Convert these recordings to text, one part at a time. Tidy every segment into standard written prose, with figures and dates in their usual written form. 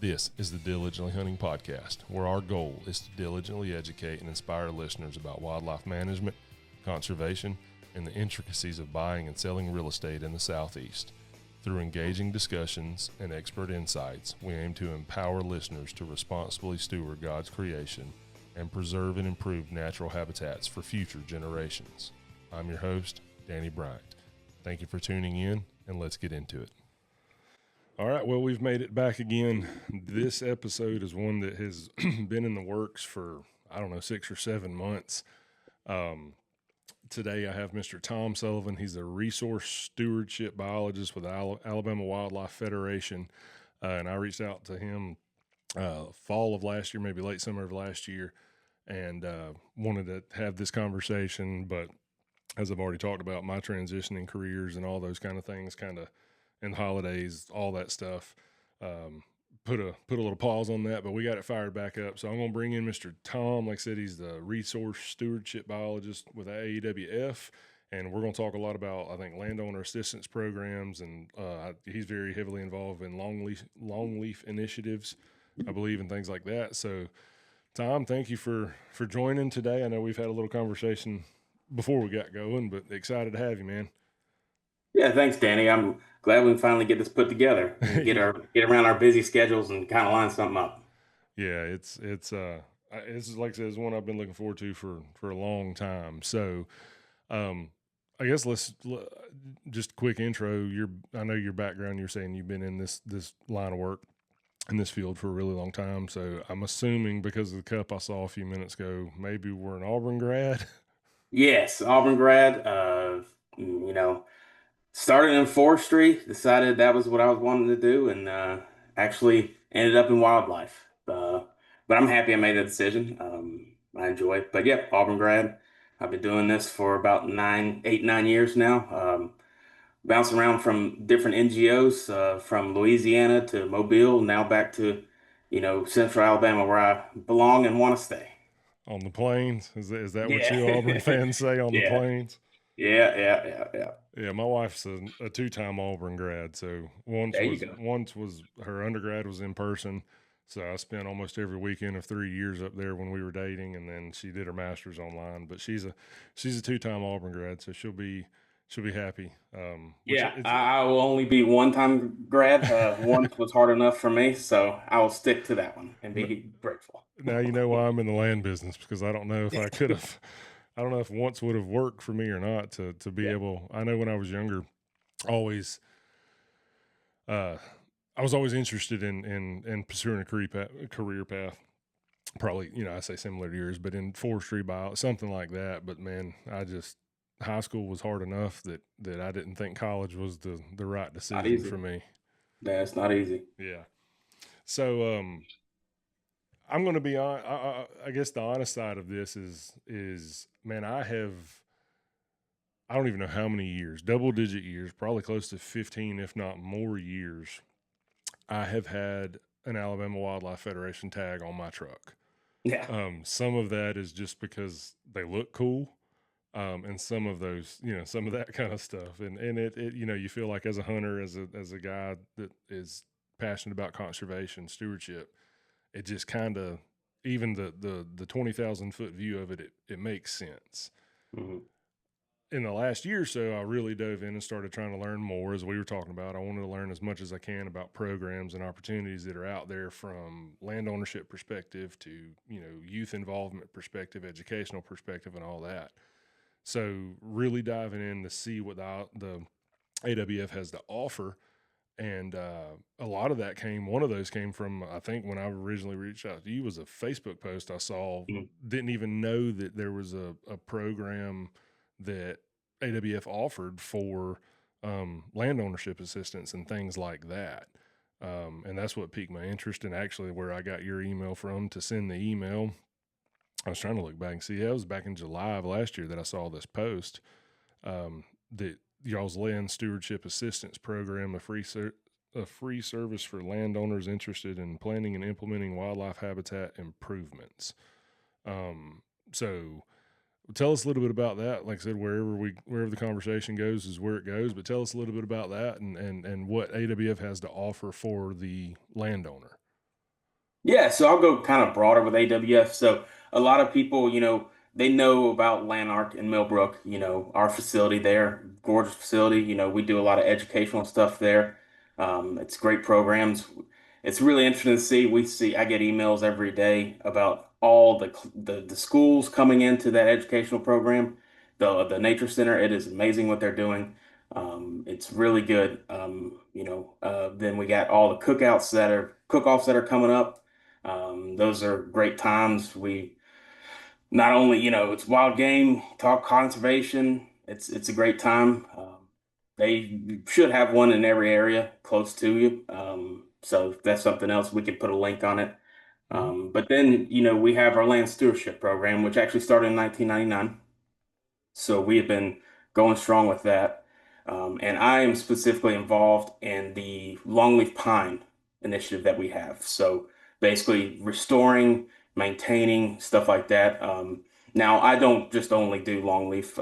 This is the Diligently Hunting Podcast, where our goal is to diligently educate and inspire listeners about wildlife management, conservation, and the intricacies of buying and selling real estate in the Southeast. Through engaging discussions and expert insights, we aim to empower listeners to responsibly steward God's creation and preserve and improve natural habitats for future generations. I'm your host, Danny Bryant. Thank you for tuning in, and let's get into it. All right, well, we've made it back again. This episode is one that has been in the works for, 6 or 7 months. Today I have Mr. Tom Sullivan. He's a Resource Stewardship Biologist with the Alabama Wildlife Federation, and I reached out to him fall of last year, maybe late summer of last year, and wanted to have this conversation. But as I've already talked about, my transitioning careers and all those kind of things and holidays, all that stuff, put a little pause on that, but we got it fired back up. So I'm going to bring in Mr. Tom. Like I said, he's the Resource Stewardship Biologist with AEWF, and we're going to talk a lot about, I think, landowner assistance programs, and he's very heavily involved in longleaf initiatives, I believe, and things like that. So, Tom, thank you for joining today. I know we've had a little conversation before we got going, but excited to have you, man. Yeah, thanks, Danny. I'm glad we can finally get this put together and get around our busy schedules and kind of line something up. Yeah, it's like I said, it's one I've been looking forward to for a long time. So, I guess just a quick intro. I know your background. You're saying you've been in this line of work in this field for a really long time. So I'm assuming because of the cup I saw a few minutes ago, maybe we're an Auburn grad. Yes, Auburn grad. Started in forestry, decided that was what I was wanting to do, and actually ended up in wildlife. But I'm happy I made that decision. I enjoy it. But yeah, Auburn grad. I've been doing this for about 9 years now. Bouncing around from different NGOs, from Louisiana to Mobile, now back to, Central Alabama where I belong and want to stay. On the plains? Is that what Yeah. you Auburn fans say, on the Yeah. plains? Yeah. Yeah, my wife's a 2-time Auburn grad. So once There you go. was her undergrad was in person. So I spent almost every weekend of 3 years up there when we were dating, and then she did her master's online. But she's a 2-time Auburn grad, so she'll be happy. Yeah, I will only be one-time grad. Once was hard enough for me, so I will stick to that one and be grateful. Now you know why I'm in the land business, because I don't know if I could have. I don't know if once would have worked for me or not to be able. I know when I was younger, I was always interested in pursuing a career path. Probably, I say similar to yours, but in forestry, something like that. But man, high school was hard enough that I didn't think college was the right decision for me. That's not easy. Yeah. So, I'm going to be on. I guess the honest side of this is man, I don't even know how many years, double-digit years, probably close to 15, if not more years, I have had an Alabama Wildlife Federation tag on my truck. Yeah. Some of that is just because they look cool, and some of those, some of that kind of stuff, and it you feel like as a hunter, as a guy that is passionate about conservation, stewardship. It just kind of, even the 20,000 foot view of it makes sense. Mm-hmm. In the last year or so, I really dove in and started trying to learn more. As we were talking about, I wanted to learn as much as I can about programs and opportunities that are out there, from land ownership perspective to, youth involvement perspective, educational perspective, and all that. So really diving in to see what the AWF has to offer. And a lot of that one of those came from, I think when I originally reached out to you, was a Facebook post I saw. Mm-hmm. Didn't even know that there was a program that AWF offered for land ownership assistance and things like that. And that's what piqued my interest, and actually where I got your email from to send the email. I was trying to look back and see. It was back in July of last year that I saw this post, that y'all's Land Stewardship Assistance Program, a free service for landowners interested in planning and implementing wildlife habitat improvements. So tell us a little bit about that. Like I said, wherever the conversation goes is where it goes, but tell us a little bit about that and what AWF has to offer for the landowner. Yeah, so I'll go kind of broader with AWS. So a lot of people, they know about Lanark and Millbrook, our facility there, gorgeous facility. We do a lot of educational stuff there. It's great programs. It's really interesting to see. I get emails every day about all the schools coming into that educational program, the nature center. It is amazing what they're doing. It's really good. Then we got all the cook-offs that are coming up. Those are great times. We not only, it's wild game, talk conservation. It's a great time. They should have one in every area close to you. So that's something else. We could put a link on it. Hmm. But then, we have our land stewardship program, which actually started in 1999. So we have been going strong with that. And I am specifically involved in the longleaf pine initiative that we have. So basically restoring, maintaining, stuff like that. Now, I don't just only do longleaf,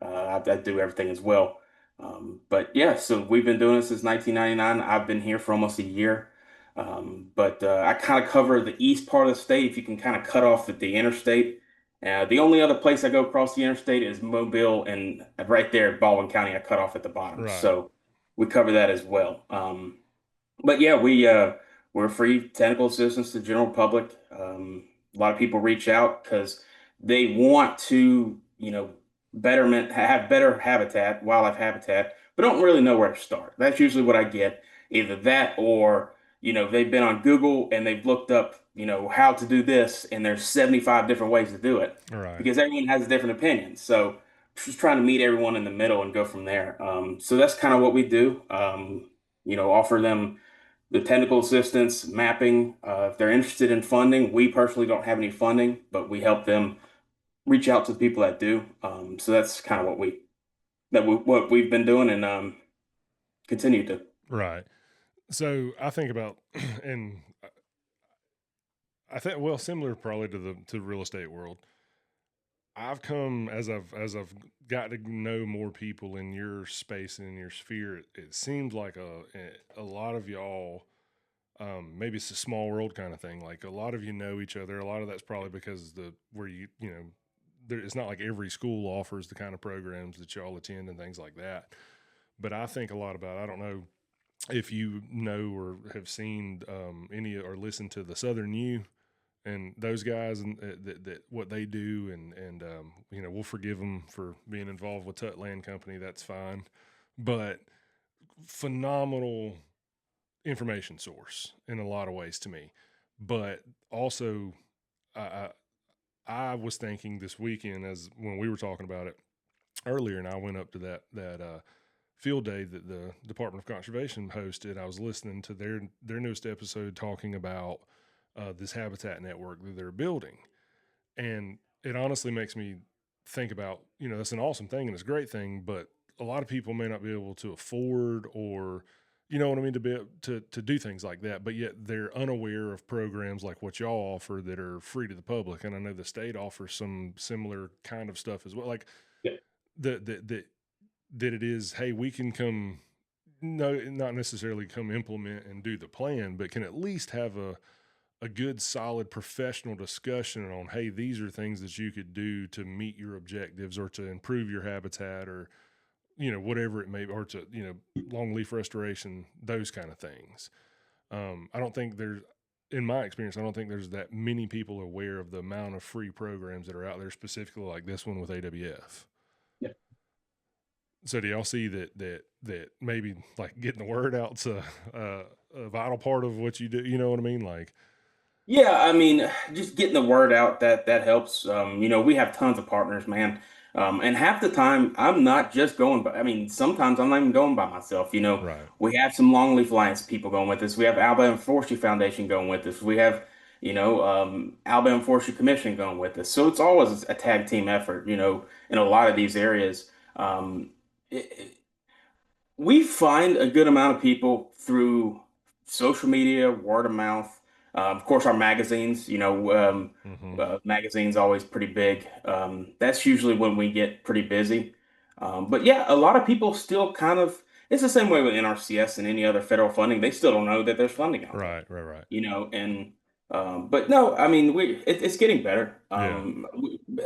I do everything as well. But yeah, so we've been doing this since 1999. I've been here for almost a year. But I kind of cover the east part of the state. If you can kind of cut off at the interstate, the only other place I go across the interstate is Mobile, and right there, Baldwin County, I cut off at the bottom. Right. So we cover that as well. But yeah, we're free technical assistance to the general public. A lot of people reach out because they want to, have better habitat, wildlife habitat, but don't really know where to start. That's usually what I get. Either that or, they've been on Google and they've looked up, how to do this, and there's 75 different ways to do it Right. because everyone has a different opinion. So just trying to meet everyone in the middle and go from there. So that's kind of what we do. Offer them the technical assistance, mapping. If they're interested in funding, we personally don't have any funding, but we help them reach out to the people that do. So that's kind of what we've been doing and continue to. Right. So I think about, and I think, well, similar probably to the real estate world. I've come as I've got to know more people in your space and in your sphere. It seems like a lot of y'all, maybe it's a small world kind of thing. Like a lot of you know each other. A lot of that's probably because the where you know there, it's not like every school offers the kind of programs that y'all attend and things like that. But I think a lot about, I don't know if you know or have seen any or listened to the Southern U and those guys and that what they do and we'll forgive them for being involved with Tut Land Company. That's fine, but phenomenal information source in a lot of ways to me. But also, I I was thinking this weekend as when we were talking about it earlier, and I went up to that field day that the Department of Conservation hosted. I was listening to their newest episode talking about this habitat network that they're building, and it honestly makes me think about, that's an awesome thing and it's a great thing, but a lot of people may not be able to afford or, you know what I mean, to be to do things like that, but yet they're unaware of programs like what y'all offer that are free to the public. And I know the state offers some similar kind of stuff as well, like Yeah. that it is, hey, we can come, no, not necessarily come implement and do the plan, but can at least have a good solid professional discussion on, hey, these are things that you could do to meet your objectives or to improve your habitat or whatever it may be, or to long leaf restoration, those kind of things. I don't think there's, in my experience, I don't think there's that many people aware of the amount of free programs that are out there, specifically like this one with AWF. Yeah. So do y'all see that maybe like getting the word out's a vital part of what you do? You know what I mean? Like, Yeah, I mean, just getting the word out that helps. We have tons of partners, man. And half the time I'm not just going by, I mean, sometimes I'm not even going by myself. right. We have some Longleaf Alliance people going with us. We have Alabama Forestry Foundation going with us. We have, Alabama Forestry Commission going with us. So it's always a tag team effort, in a lot of these areas. It, we find a good amount of people through social media, word of mouth. Of course, our magazines, Mm-hmm. magazines always pretty big. That's usually when we get pretty busy. But yeah, a lot of people still kind of, it's the same way with NRCS and any other federal funding. They still don't know that there's funding out there, Right. Right. Right. and But no, I mean, it's getting better. Yeah.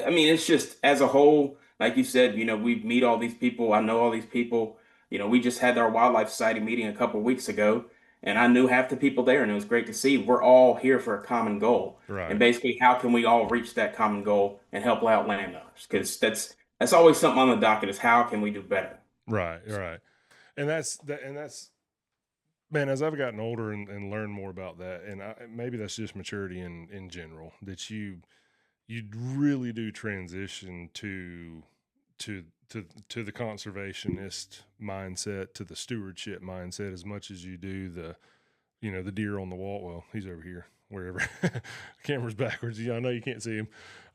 I mean, it's just as a whole, like you said, we meet all these people. I know all these people. We just had our wildlife society meeting a couple of weeks ago, and I knew half the people there, and it was great to see. We're all here for a common goal, and Right. basically, how can we all reach that common goal and help out landowners? Because that's always something on the docket is how can we do better? Right. Right. And that's that. And that's, man, as I've gotten older and learned more about that, and maybe that's just maturity in general, that you really do transition to the conservationist mindset, to the stewardship mindset, as much as you do the deer on the wall. Well, he's over here, wherever. Camera's backwards. I know you can't see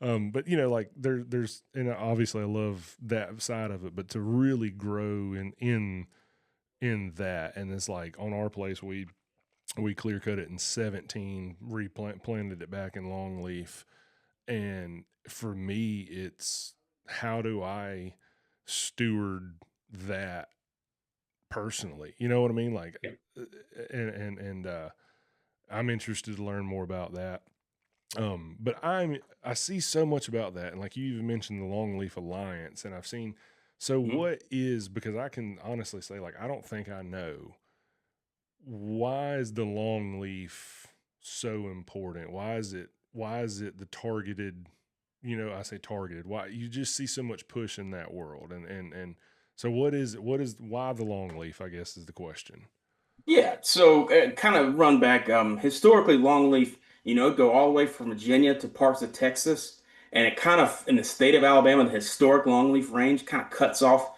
him, but like there's, and obviously I love that side of it, but to really grow in that, and it's like on our place we clear cut it in 17, planted it back in longleaf, and for me it's how do I steward that personally, you know what I mean, like, Yeah. and I'm interested to learn more about that. But I see so much about that, and like you even mentioned the Longleaf Alliance, and I've seen. So Mhm. what is, because I can honestly say, like, I don't think I know, why is the longleaf so important? Why is it the targeted? I say targeted. Why you just see so much push in that world, and so what is why the longleaf? I guess is the question. Yeah, so kind of run back. Historically, longleaf, go all the way from Virginia to parts of Texas, and it kind of in the state of Alabama, the historic longleaf range kind of cuts off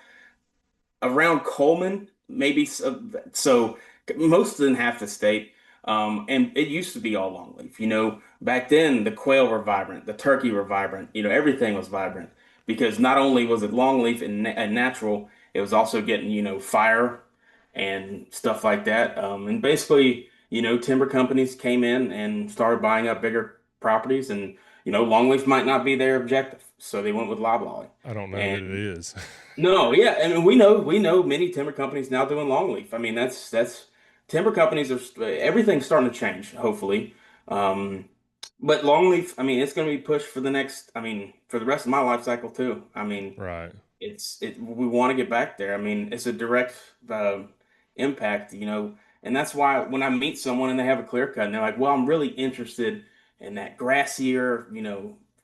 around Coleman, maybe so most than half the state. And it used to be all longleaf. Back then the quail were vibrant, the turkey were vibrant. Everything was vibrant because not only was it longleaf and natural, it was also getting fire and stuff like that. And basically, timber companies came in and started buying up bigger properties, and longleaf might not be their objective, so they went with loblolly. I don't know that it And is. no, yeah, and we know many timber companies now doing longleaf. I mean, that's timber companies are everything's starting to change, hopefully. Um, but longleaf, I mean, it's going to be pushed for the next, I mean, for the rest of my life cycle too. I mean, Right, we want to get back there. I mean, it's a direct impact, and that's why when I meet someone and they have a clear cut and they're like, "Well, I'm really interested in that grassier,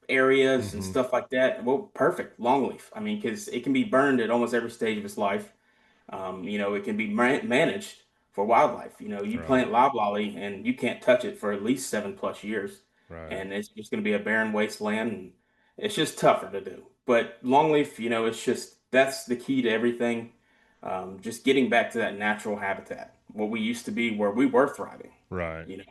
areas and mm-hmm, stuff like that." Well, perfect, longleaf. I mean, because it can be burned at almost every stage of its life. It can be managed for wildlife. You right, plant loblolly and you can't touch it for at least 7+ years, right, and it's just going to be a barren wasteland, and it's just tougher to do. But longleaf, it's just that's the key to everything. Just getting back to that natural habitat, what we used to be, where we were thriving. right, You know,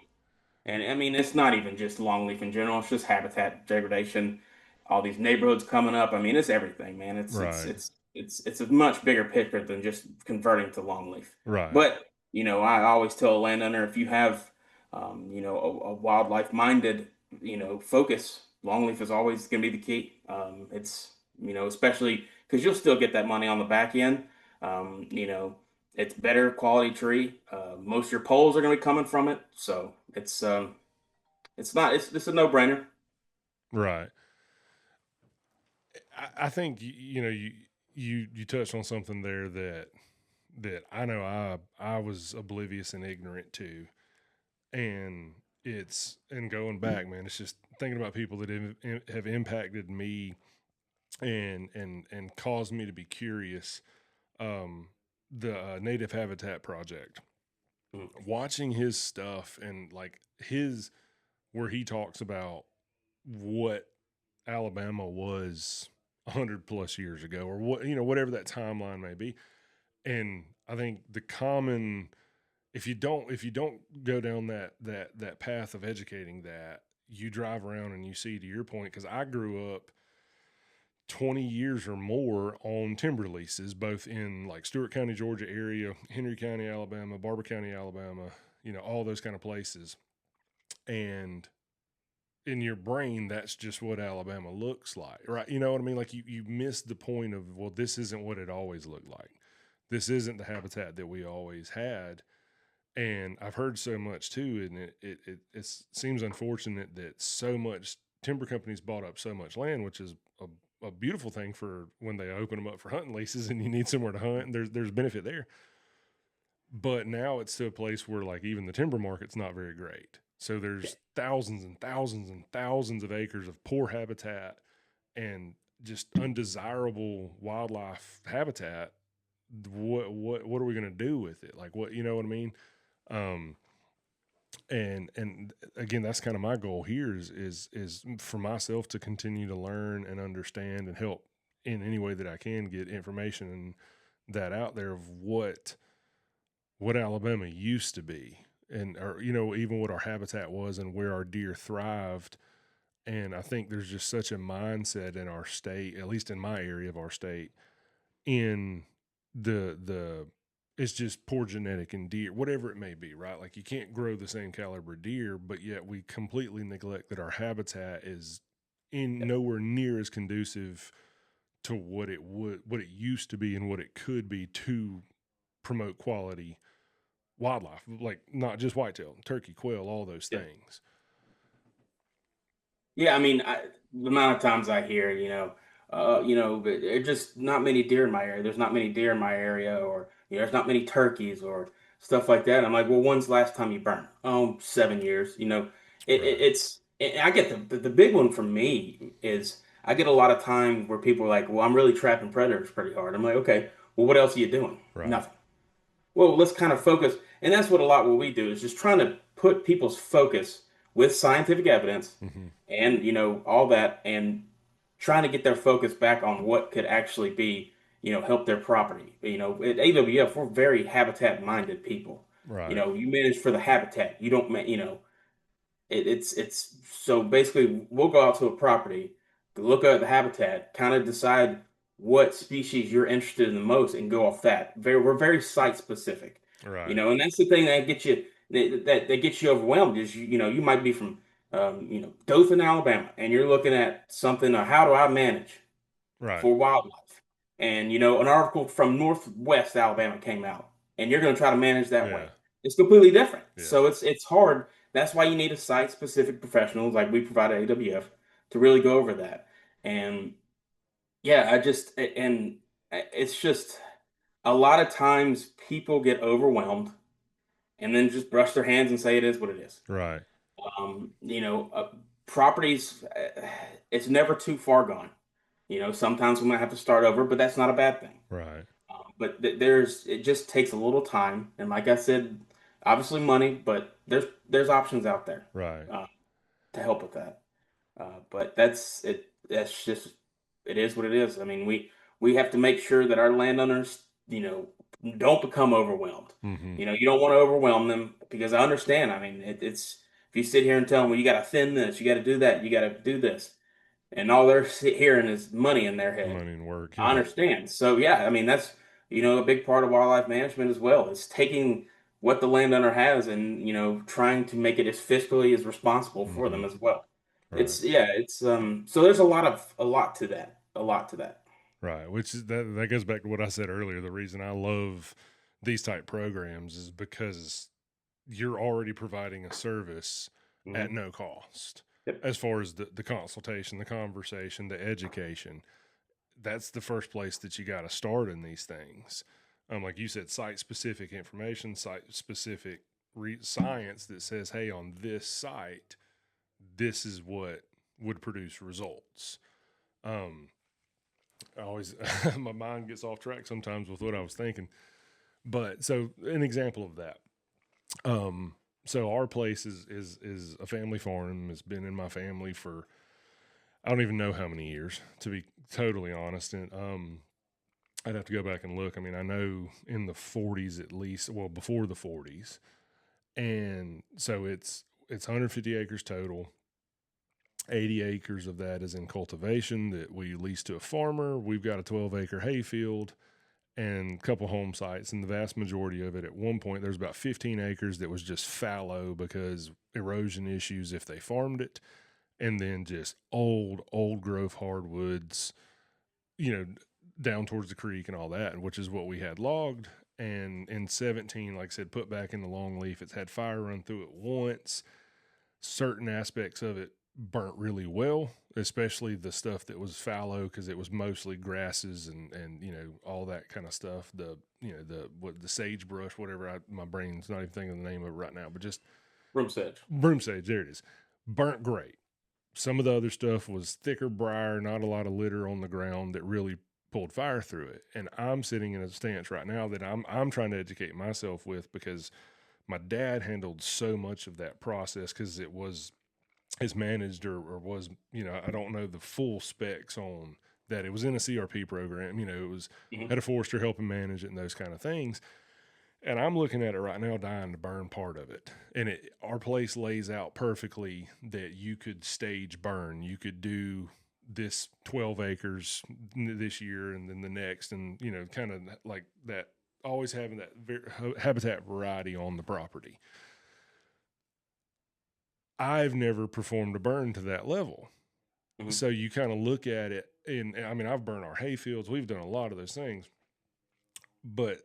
and I mean, it's not even just longleaf in general. It's just habitat degradation. All these neighborhoods coming up. I mean, it's everything, man. It's it's right, it's it's a much bigger picture than just converting to longleaf. right, But I always tell a landowner if you have, a wildlife minded, focus, longleaf is always going to be the key. It's especially because you'll still get that money on the back end. Um, you know, it's better quality tree. Most of your poles are going to be coming from it, so it's not it's a no-brainer. right. I think you touched on something there that I know I was oblivious and ignorant to, and and going back, man, it's just thinking about people that have impacted me and caused me to be curious. Um, the Native Habitat Project, Mm. watching his stuff, and like his where he talks about what Alabama was 100 plus years ago, or whatever that timeline may be. And I think the common, if you don't go down that path of educating that, you drive around and you see, to your point, because I grew up 20 years or more on timber leases, both in like Stewart County, Georgia area, Henry County, Alabama, Barber County, Alabama, all those kind of places. And in your brain, that's just what Alabama looks like, right? You know what I mean? Like you miss the point of, well, this isn't what it always looked like. This isn't the habitat that we always had. And I've heard so much too, and it seems unfortunate that so much timber companies bought up so much land, which is a beautiful thing for when they open them up for hunting leases and you need somewhere to hunt, and there's benefit there. But now it's to a place where like even the timber market's not very great. So there's thousands and thousands and thousands of acres of poor habitat and just undesirable wildlife habitat. What are we going to do with it? Like, what, you know what I mean? Um, and again, that's kind of my goal here is for myself to continue to learn and understand and help in any way that I can get information and that out there of what Alabama used to be, and or even what our habitat was and where our deer thrived. And I think there's just such a mindset in our state, at least in my area of our state, in the it's just poor genetic in deer, whatever it may be, right? Like you can't grow the same caliber deer, but yet we completely neglect that our habitat is in nowhere near as conducive to what it used to be and what it could be to promote quality wildlife, like not just whitetail, turkey, quail, all those Yeah. things. Yeah, I mean, the amount of times I hear, there's just not many deer in my area. There's not many deer in my area, or there's not many turkeys or stuff like that. I'm like, well, when's the last time you burned? Oh, 7 years. Right. I get the big one for me is I get a lot of time where people are like, well, I'm really trapping predators pretty hard. I'm like, okay, well, what else are you doing? Right. Nothing. Well, let's kind of focus, and that's what we do is just trying to put people's focus with scientific evidence Mm-hmm. and all that, and trying to get their focus back on what could actually be help their property. At AWF we're very habitat minded people. Right. You manage for the habitat. You don't it's so basically we'll go out to a property, look at the habitat, kind of decide what species you're interested in the most, and go off that. We're very site specific, Right. and that's the thing that gets you that gets you overwhelmed. Is you might be from Dothan, Alabama, and you're looking at something. How do I manage Right. for wildlife? And an article from Northwest Alabama came out, and you're going to try to manage that way. Yeah. It's completely different. Yeah. So it's hard. That's why you need a site-specific professionals like we provide at AWF to really go over that. And yeah, it's just a lot of times people get overwhelmed and then just brush their hands and say it is what it is. Right. Um, you know, uh, Properties, it's never too far gone. Sometimes we might have to start over, but that's not a bad thing. Right. But it just takes a little time, and like I said, obviously money, but there's options out there Right. uh, to help with that. But that's it. That's just it is what it is. I mean, we have to make sure that our landowners, don't become overwhelmed. Mm-hmm. You don't want to overwhelm them because I understand. I mean, it's if you sit here and tell them, well, you got to thin this, you got to do that, you got to do this, and all they're hearing is money in their head. Money and work. I Yeah. understand. So yeah, I mean that's a big part of wildlife management as well. Is taking what the landowner has and trying to make it as fiscally as responsible for Mm-hmm. them as well. Right. It's so there's a lot to that. A lot to that. Right. Which is that goes back to what I said earlier. The reason I love these type programs is because you're already providing a service at Hmm. no cost Yep. as far as the consultation, the conversation, the education. That's the first place that you got to start in these things. Like you said, site specific information, site specific science that says, hey, on this site, this is what would produce results. Um, I always, my mind gets off track sometimes with what I was thinking. But so, an example of that. Um, so our place is a family farm. It's been in my family for I don't even know how many years, to be totally honest. And I'd have to go back and look. I mean, I know in the 40s at least, well, before the 40s. And so it's 150 acres total. 80 acres of that is in cultivation that we lease to a farmer. We've got a 12-acre hayfield and a couple home sites, and the vast majority of it at one point there's about 15 acres that was just fallow because erosion issues if they farmed it, and then just old growth hardwoods, you know, down towards the creek and all that, which is what we had logged. And in 17, like I said, put back in the long leaf. It's had fire run through it once. Certain aspects of it burnt really well, especially the stuff that was fallow, because it was mostly grasses and all that kind of stuff. The sagebrush, whatever. My brain's not even thinking of the name of it right now, but just Room sedge. broom sage. There it is. Burnt great. Some of the other stuff was thicker briar, not a lot of litter on the ground that really pulled fire through it. And I'm sitting in a stance right now that I'm trying to educate myself with, because my dad handled so much of that process because it was managed or was, I don't know the full specs on that. It was in a CRP program, it was Hmm. at a forester helping manage it and those kind of things. And I'm looking at it right now, dying to burn part of it. And our place lays out perfectly that you could stage burn. You could do this 12 acres this year and then the next, and kind of like that. Always having that habitat variety on the property. I've never performed a burn to that level. Hmm. So you kind of look at it, and I mean, I've burned our hay fields. We've done a lot of those things, but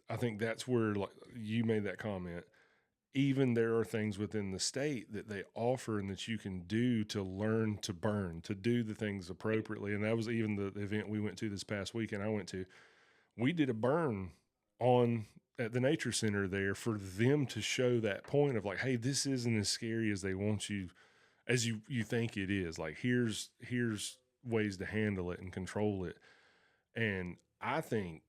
I think that's where, like you made that comment. Even there are things within the state that they offer and that you can do to learn to burn, to do the things appropriately. And that was even the event we went to this past weekend. I went to. We did a burn on at the nature center there for them to show that point of like, hey, this isn't as scary as they want you, as you think it is. Like here's ways to handle it and control it. And I think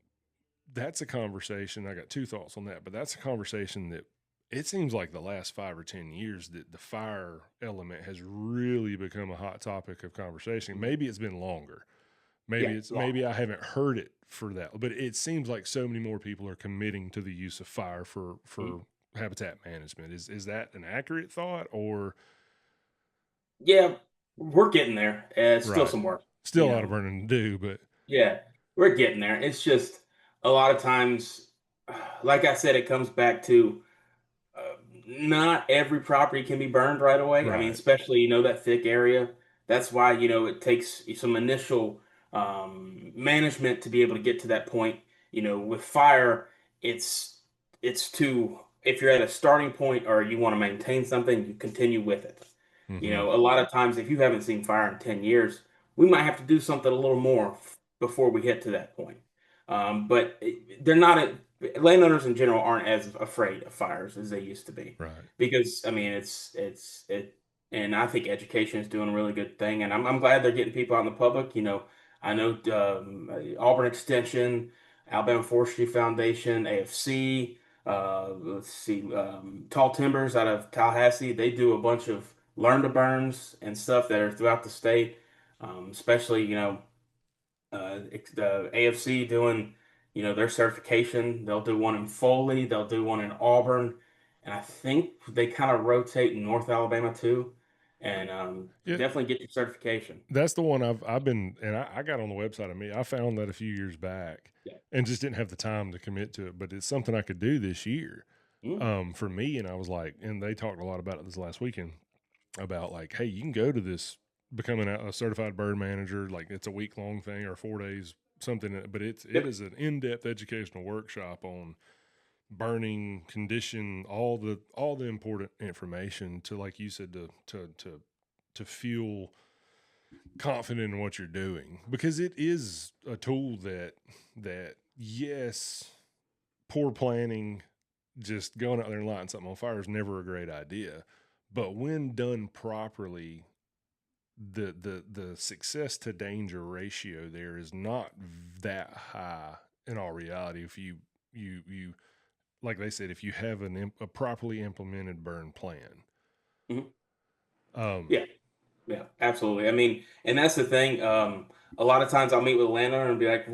that's a conversation. I got two thoughts on that, but that's a conversation that it seems like the last 5 or 10 years that the fire element has really become a hot topic of conversation. Hmm. Maybe it's been longer. Yeah, Maybe I haven't heard it for that, but it seems like so many more people are committing to the use of fire Mhm. for habitat management. Is that an accurate thought, or Yeah, we're getting there. It's still right? some work, Still a lot of burning to do, but Yeah, we're getting there. It's just a lot of times, like I said, it comes back to not every property can be burned right away. I mean, right. especially, that thick area. That's why, it takes some initial management to be able to get to that point. With fire, it's if you're at a starting point or you want to maintain something, you continue with it. Mm-hmm. A lot of times, if you haven't seen fire in 10 years, we might have to do something a little more before we get to that point. But they're not, landowners in general aren't as afraid of fires as they used to be, Right. because I mean and I think education is doing a really good thing, and I'm glad they're getting people out in the public. I know Auburn Extension, Alabama Forestry Foundation, AFC. Let's see, Tall Timbers out of Tallahassee. They do a bunch of learn to burns and stuff that are throughout the state, especially the AFC doing, their certification. They'll do one in Foley, they'll do one in Auburn, and I think they kind of rotate in North Alabama too. And Yeah, definitely get your certification. that's the one I've been, and I got on the website. I found that a few years back, Yeah. and just didn't have the time to commit to it. But it's something I could do this year, Mm. for me. And I was like, and they talked a lot about it this last weekend about like, hey, you can go to this becoming a certified bird manager. Like it's a week long thing or 4 days, something. But it Yep. is an in depth educational workshop on burning condition, all the important information to, like you said, to feel confident in what you're doing, because it is a tool that yes, poor planning, just going out there and lighting something on fire is never a great idea, but when done properly, the success to danger ratio there is not that high in all reality. If you like they said, if you have a properly implemented burn plan. Mhm. um Yeah. Yeah, absolutely. I mean, and that's the thing. A lot of times I'll meet with a landowner and be like,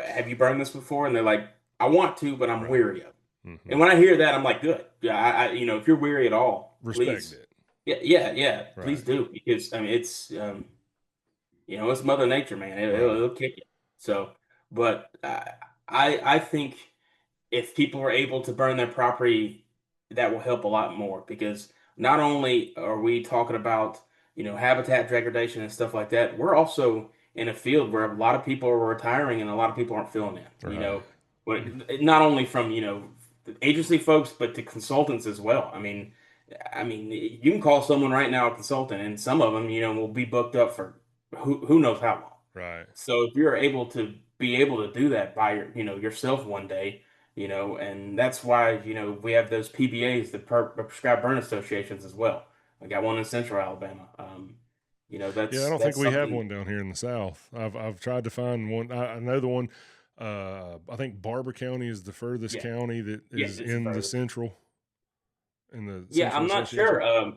Have you burned this before?" And they're like, "I want to, but I'm right. weary of it." Hmm. And when I hear that, I'm like, "Good. Yeah, if you're weary at all, Respect please, it. yeah, yeah, yeah, please Right. do, because I mean, it's Mother Nature, man. Right. It'll kick you." So, but I think if people are able to burn their property, that will help a lot more, because not only are we talking about, habitat degradation and stuff like that, we're also in a field where a lot of people are retiring and a lot of people aren't feeling it. Right. Well, not only from, the agency folks, but to consultants as well. I mean, you can call someone right now a consultant, and some of them, will be booked up for who knows how long. Right. So if you're able to be able to do that by yourself one day, and that's why, we have those PBAs, the Prescribed Burn Associations as well. I got one in Central Alabama. Yeah, I don't think That's we have something. one down here in the South. I've tried to find one. I know the one. I think Barber County is the furthest Yeah, county that yeah, is it's the in the furthest. Yeah, Central I'm not Association. sure.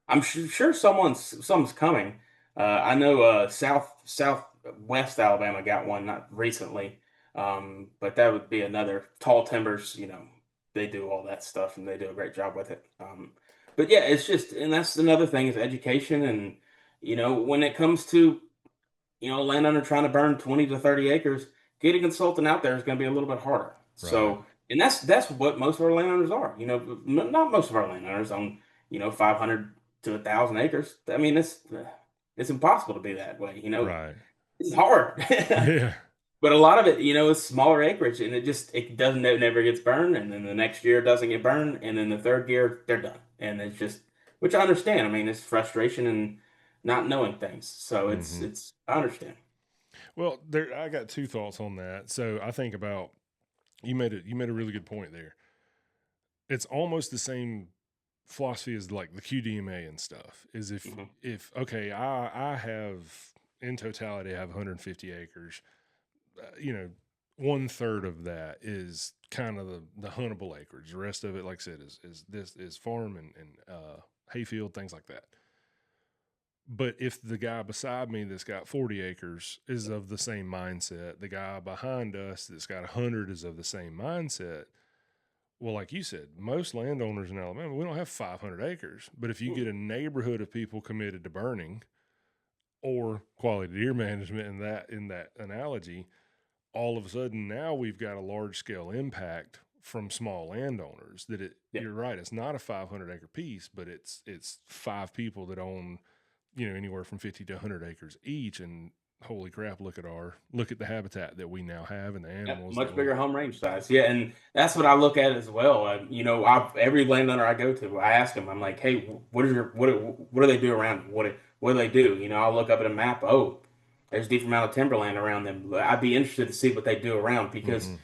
I'm sure someone's coming. I know Southwest Alabama got one not recently, but that would be another Tall Timbers. They do all that stuff and they do a great job with it. But yeah, it's just, and that's another thing is education, and when it comes to a landowner trying to burn 20 to 30 acres, getting a consultant out there is going to be a little bit harder. Right. So, and that's what most of our landowners are. Not most of our landowners own 500 to 1,000 acres. I mean, it's impossible to be that way. Right. It's hard. Yeah. But a lot of it, is smaller acreage, and it never gets burned, and then the next year it doesn't get burned, and then the third year they're done, and it's just, which I understand. I mean, it's frustration and not knowing things, so Hmm. it's I understand. Well, there I got two thoughts on that. So I think about you made a really good point there. It's almost the same philosophy as like the QDMA and stuff. Is Hmm. if okay, I have in totality I have 150 acres. You know, one third of that is kind of the huntable acreage. The rest of it, like I said, is farm and hayfield, things like that. But if the guy beside me that's got 40 acres is of the same mindset, the guy behind us that's got 100 is of the same mindset. Well, like you said, most landowners in Alabama, we don't have 500 acres. But if you get a neighborhood of people committed to burning or quality deer management in that analogy, all of a sudden now we've got a large scale impact from small landowners that Yeah. you're right, it's not a 500-acre piece, but it's five people that own anywhere from 50 to 100 acres each. And holy crap, look at the habitat that we now have and the Yep, animals that much we. bigger home range size. Yeah, and that's what I look at as well. Every landowner I go to, I ask them, I'm like, hey, what do they do around? What do they do? I'll look up at a map. Oh, there's a decent amount of timberland around them. I'd be interested to see what they do around because Mm-hmm.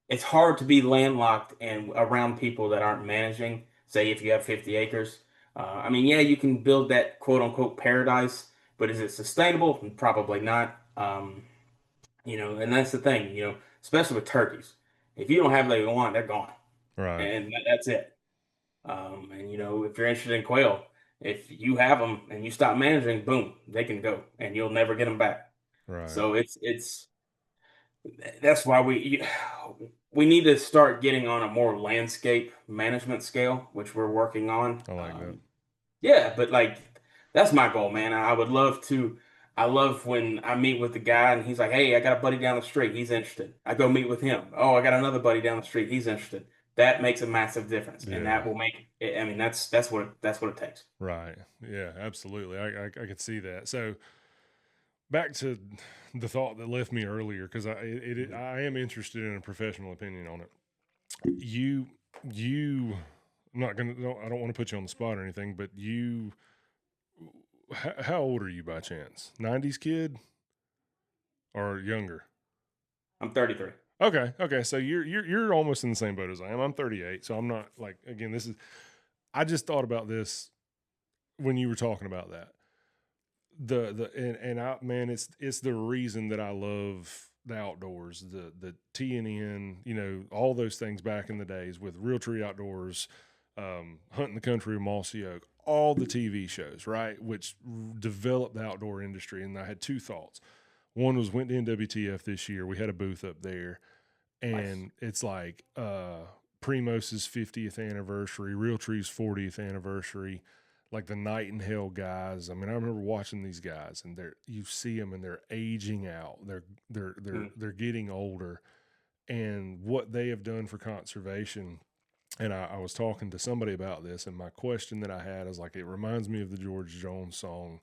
it's hard to be landlocked and around people that aren't managing. Say if you have 50 acres, I mean, yeah, you can build that quote unquote paradise, but is it sustainable? Probably not. And that's the thing, especially with turkeys. If you don't have what they want, they're gone, Right. and that's it. And if you're interested in quail, if you have them and you stop managing, boom, they can go, and you'll never get them back. Right. So it's that's why we need to start getting on a more landscape management scale, which we're working on. I like that. Yeah, but like that's my goal, man. I would love to. I love when I meet with the guy and he's like, "Hey, I got a buddy down the street. He's interested." I go meet with him. Oh, I got another buddy down the street. He's interested. That makes a massive difference, and Yeah. that will make. I mean, that's what it takes. Right. Yeah, absolutely. I could see that. So back to the thought that left me earlier, because Mhm. I am interested in a professional opinion on it. You I'm not gonna I don't want to put you on the spot or anything, but how old are you by chance? 90s kid or younger? I'm 33. Okay. So you're almost in the same boat as I am. I'm 38, so I'm not like, again, this is I just thought about this when you were talking about that. And I man, it's the reason that I love the outdoors, the TNN, all those things back in the days with Real Tree Outdoors, Hunting the Country of Mossy Oak, all the TV shows, right, which developed the outdoor industry. And I had two thoughts. One was went to NWTF this year. We had a booth up there, Nice. and it's like Primos's 50th anniversary, Real Tree's 40th anniversary, like the Night and Hell guys. I mean, I remember watching these guys, and you see them, and they're aging out. They're getting older, and what they have done for conservation. And I was talking to somebody about this, and my question that I had is like, it reminds me of the George Jones song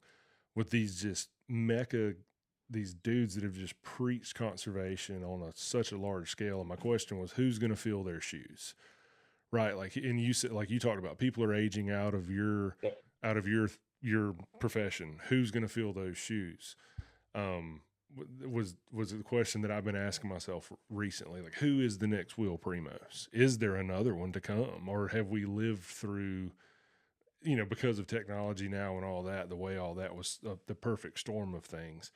with these just mecha these dudes that have just preached conservation on such a large scale. And my question was, who's going to fill their shoes? Right. Like, and you said, like you talked about, people are aging Yeah. out of your profession. Who's going to fill those shoes? Um, was the question that I've been asking myself recently. Like, who is the next Will Primos? Is there another one to come, or have we lived through, because of technology now and all that, the way all that was the perfect storm of things?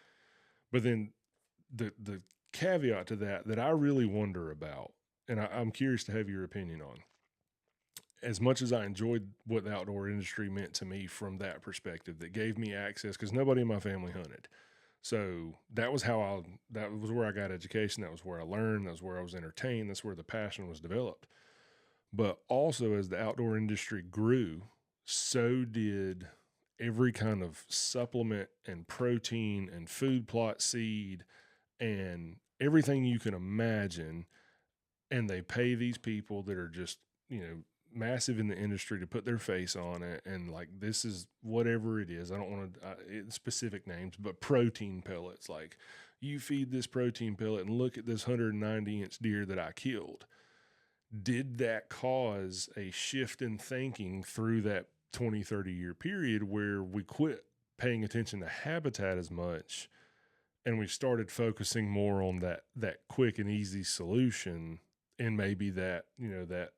But then the caveat to that I really wonder about, and I'm curious to have your opinion on. As much as I enjoyed what the outdoor industry meant to me from that perspective, that gave me access, because nobody in my family hunted. So that was that was where I got education. That was where I learned. That was where I was entertained. That's where the passion was developed. But also, as the outdoor industry grew, so did every kind of supplement and protein and food plot seed and everything you can imagine. And they pay these people that are just, massive in the industry to put their face on it. And like, this is whatever it is. I don't want to specific names, but protein pellets. Like, you feed this protein pellet and look at this 190-inch deer that I killed. Did that cause a shift in thinking through that 20, 30-year period where we quit paying attention to habitat as much and we started focusing more on that quick and easy solution, and maybe that,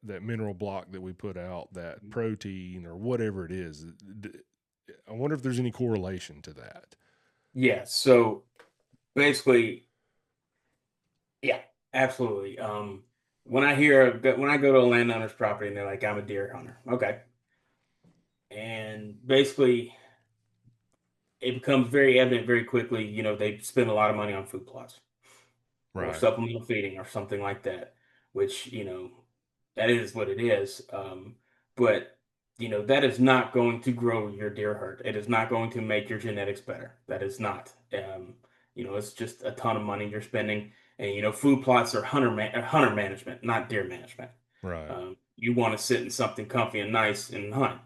that mineral block that we put out, that protein or whatever it is? I wonder if there's any correlation to that. Yeah. So basically, yeah, absolutely. When I go to a landowner's property and they're like, I'm a deer hunter. Okay. And basically it becomes very evident very quickly, they spend a lot of money on food plots or Right. supplemental feeding or something like that, which, that is what it is. But that is not going to grow your deer herd. It is not going to make your genetics better. That is not. It's just a ton of money you're spending. And food plots are hunter management, not deer management. Right. You want to sit in something comfy and nice and hunt.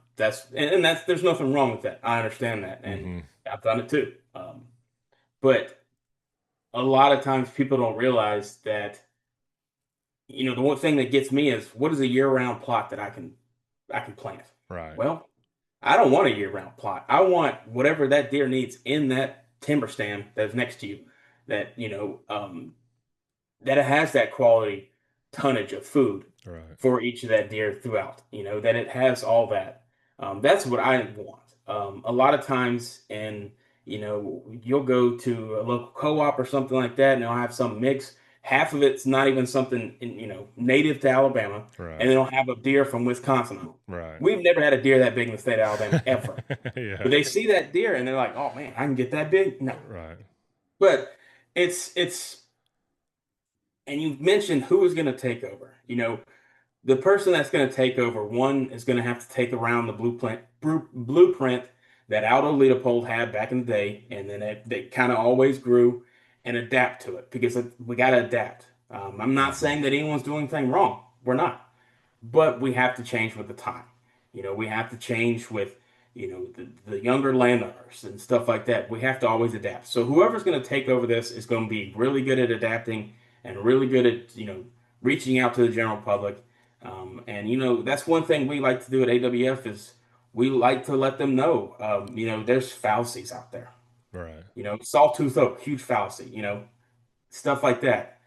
And that's there's nothing wrong with that. I understand that, and Mm-hmm. I've done it too. But a lot of times people don't realize that the one thing that gets me is, what is a year-round plot that I can plant? Right. Well, I don't want a year-round plot. I want whatever that deer needs in that timber stand that's next to you, that that it has that quality tonnage of food Right. for each of that deer throughout. That it has all that. That's what I want. A lot of times, and you'll go to a local co-op or something like that, and they'll have some mix. Half of it's not even something native to Alabama, and Right. they don't have a deer from Wisconsin on it. Right. We've never had a deer that big in the state of Alabama ever. Yeah. But they see that deer and they're like, "Oh man, I can get that big." No, Right. but it's and you mentioned who is going to take over. The person that's going to take over, one is going to have to take around the blueprint that Aldo Leopold had back in the day, and then they kind of always grew and adapt to it, because we got to adapt. I'm not Mm-hmm. saying that anyone's doing anything wrong. We're not, but we have to change with the time. We have to change with the younger landowners and stuff like that. We have to always adapt. So whoever's going to take over this is going to be really good at adapting and really good at reaching out to the general public. And that's one thing we like to do at AWF is we like to let them know. There's fallacies out there. Right. Sawtooth oak, huge fallacy. Stuff like that,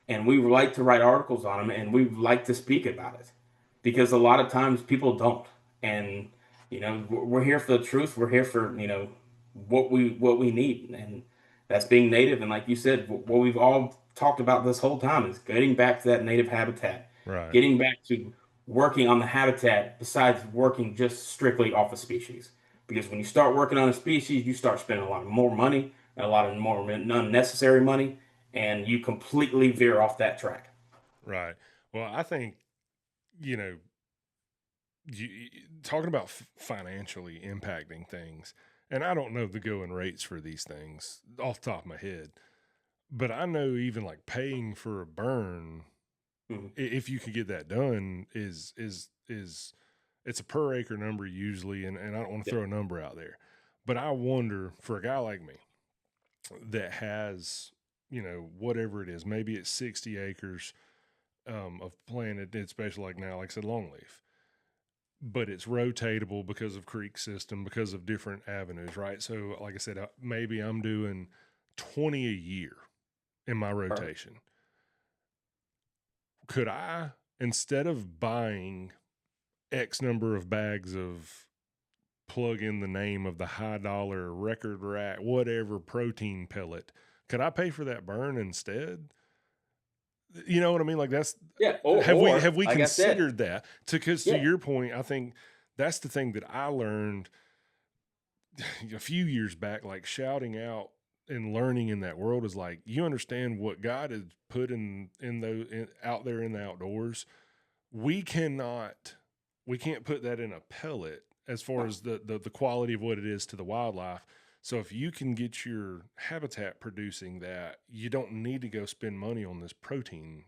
and we like to write articles on them, and we like to speak about it, because a lot of times people don't. And we're here for the truth. We're here for what we need, and that's being native. And like you said, what we've all talked about this whole time is getting back to that native habitat, Right. getting back to working on the habitat besides working just strictly off a species. Because when you start working on a species, you start spending a lot more money, a lot of more unnecessary money, and you completely veer off that track. Right. Well, I think, you know, talking about financially impacting things, and I don't know the going rates for these things off the top of my head, but I know even like paying for a burn, Mhm. if you could get that done, is it's a per acre number usually, and I don't want to Yeah. throw a number out there, but I wonder for a guy like me, that has, whatever it is, maybe it's 60 acres of planted, especially like now, like I said, longleaf, but it's rotatable because of creek system, because of different avenues, right? So, like I said, maybe I'm doing 20 a year in my Perfect. rotation. Could I, instead of buying X number of bags of plug in the name of the high dollar record rack, whatever protein pellet, could I pay for that burn instead? You know what I mean? Like that's Yeah. have Or we like I said, considered that? Because to yeah, your point, I think that's the thing that I learned a few years back, like shouting out and learning in that world is like you understand what God has put out there in the outdoors. We cannot we can't put that in a pellet as far no, as the quality of what it is to the wildlife. So if you can get your habitat producing that, you don't need to go spend money on this protein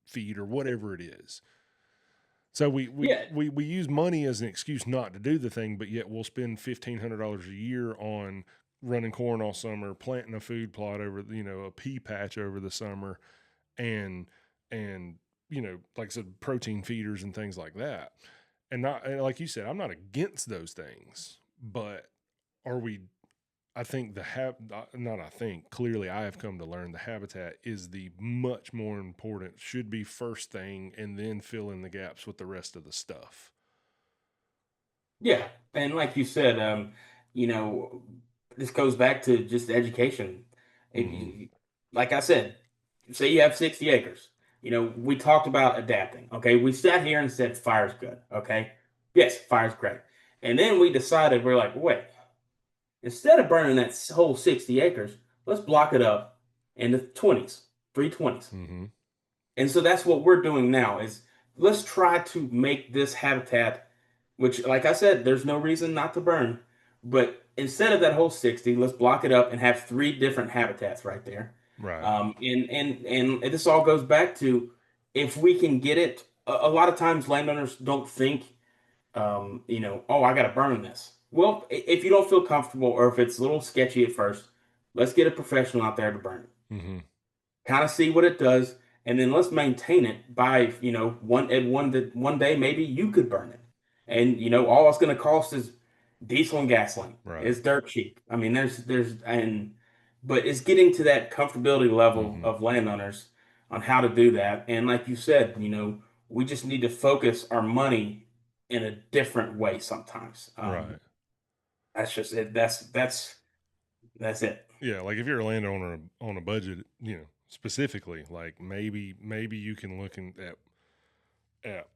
feed or whatever it is. So yeah, we use money as an excuse not to do the thing, but yet we'll spend $1,500 a year on running corn all summer, planting a food plot over, a pea patch over the summer, and and like I said, protein feeders and things like that. And like you said, I'm not against those things, but are we? I think not. I think clearly I have come to learn the habitat is the much more important. Should be first thing, and then fill in the gaps with the rest of the stuff. yeah. And like you said, you know, this goes back to just education. If Mm-hmm. you, like I said, say you have 60 acres. We talked about adapting. Okay, we sat here and said fire's good. Okay, yes, fire's great. And then we decided we're like, wait, instead of burning that whole 60 acres, let's block it up into 20s, 320s. Mm-hmm. And so that's what we're doing now is let's try to make this habitat, which, like I said, there's no reason not to burn. But instead of that whole 60, let's block it up and have three different habitats right there. Right. And this all goes back to if we can get it. A lot of times landowners don't think, oh, I got to burn this. Well, if you don't feel comfortable or if it's a little sketchy at first, let's get a professional out there to burn it, Mm-hmm. kind of see what it does, and then let's maintain it by, one day maybe you could burn it. And all it's going to cost is diesel and gasoline. Right. It's dirt cheap. I mean, but it's getting to that comfortability level Mm-hmm. of landowners on how to do that. And like you said, we just need to focus our money in a different way sometimes. Right. That's just it. That's it. Yeah. Like if you're a landowner on a budget, specifically, like maybe you can at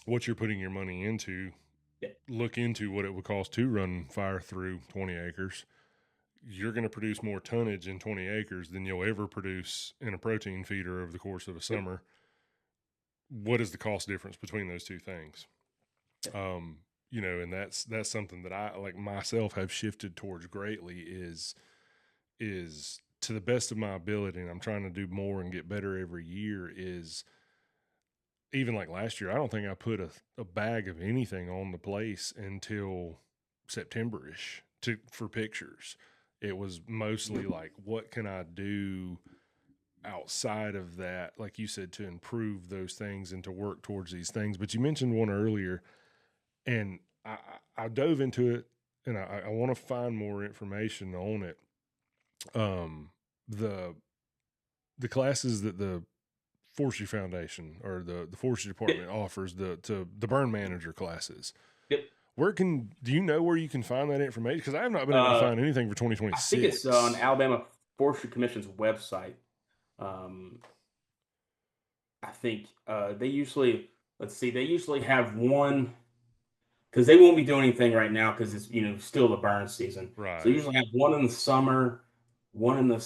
what you're putting your money into, Yeah. look into what it would cost to run fire through 20 acres. You're going to produce more tonnage in 20 acres than you'll ever produce in a protein feeder over the course of a summer. What is the cost difference between those two things? And that's something that I like myself have shifted towards greatly is to the best of my ability, and I'm trying to do more and get better every year. Is even like last year, I don't think I put a bag of anything on the place until September-ish for pictures. It was mostly like, what can I do outside of that, like you said, to improve those things and to work towards these things. But you mentioned one earlier, and I dove into it, and I want to find more information on it. Um, the the classes that the Forestry Foundation or the Forestry Yep. Department offers the burn manager classes. Yep. Do you know where you can find that information? Because I have not been able to Uh, find anything for I think it's on 2026. Alabama Forestry Commission's website. Um, I think they usually, let's see, they usually have one because they won't be doing anything right now because it's still the burn season. So they Right. usually have one in the summer, one in the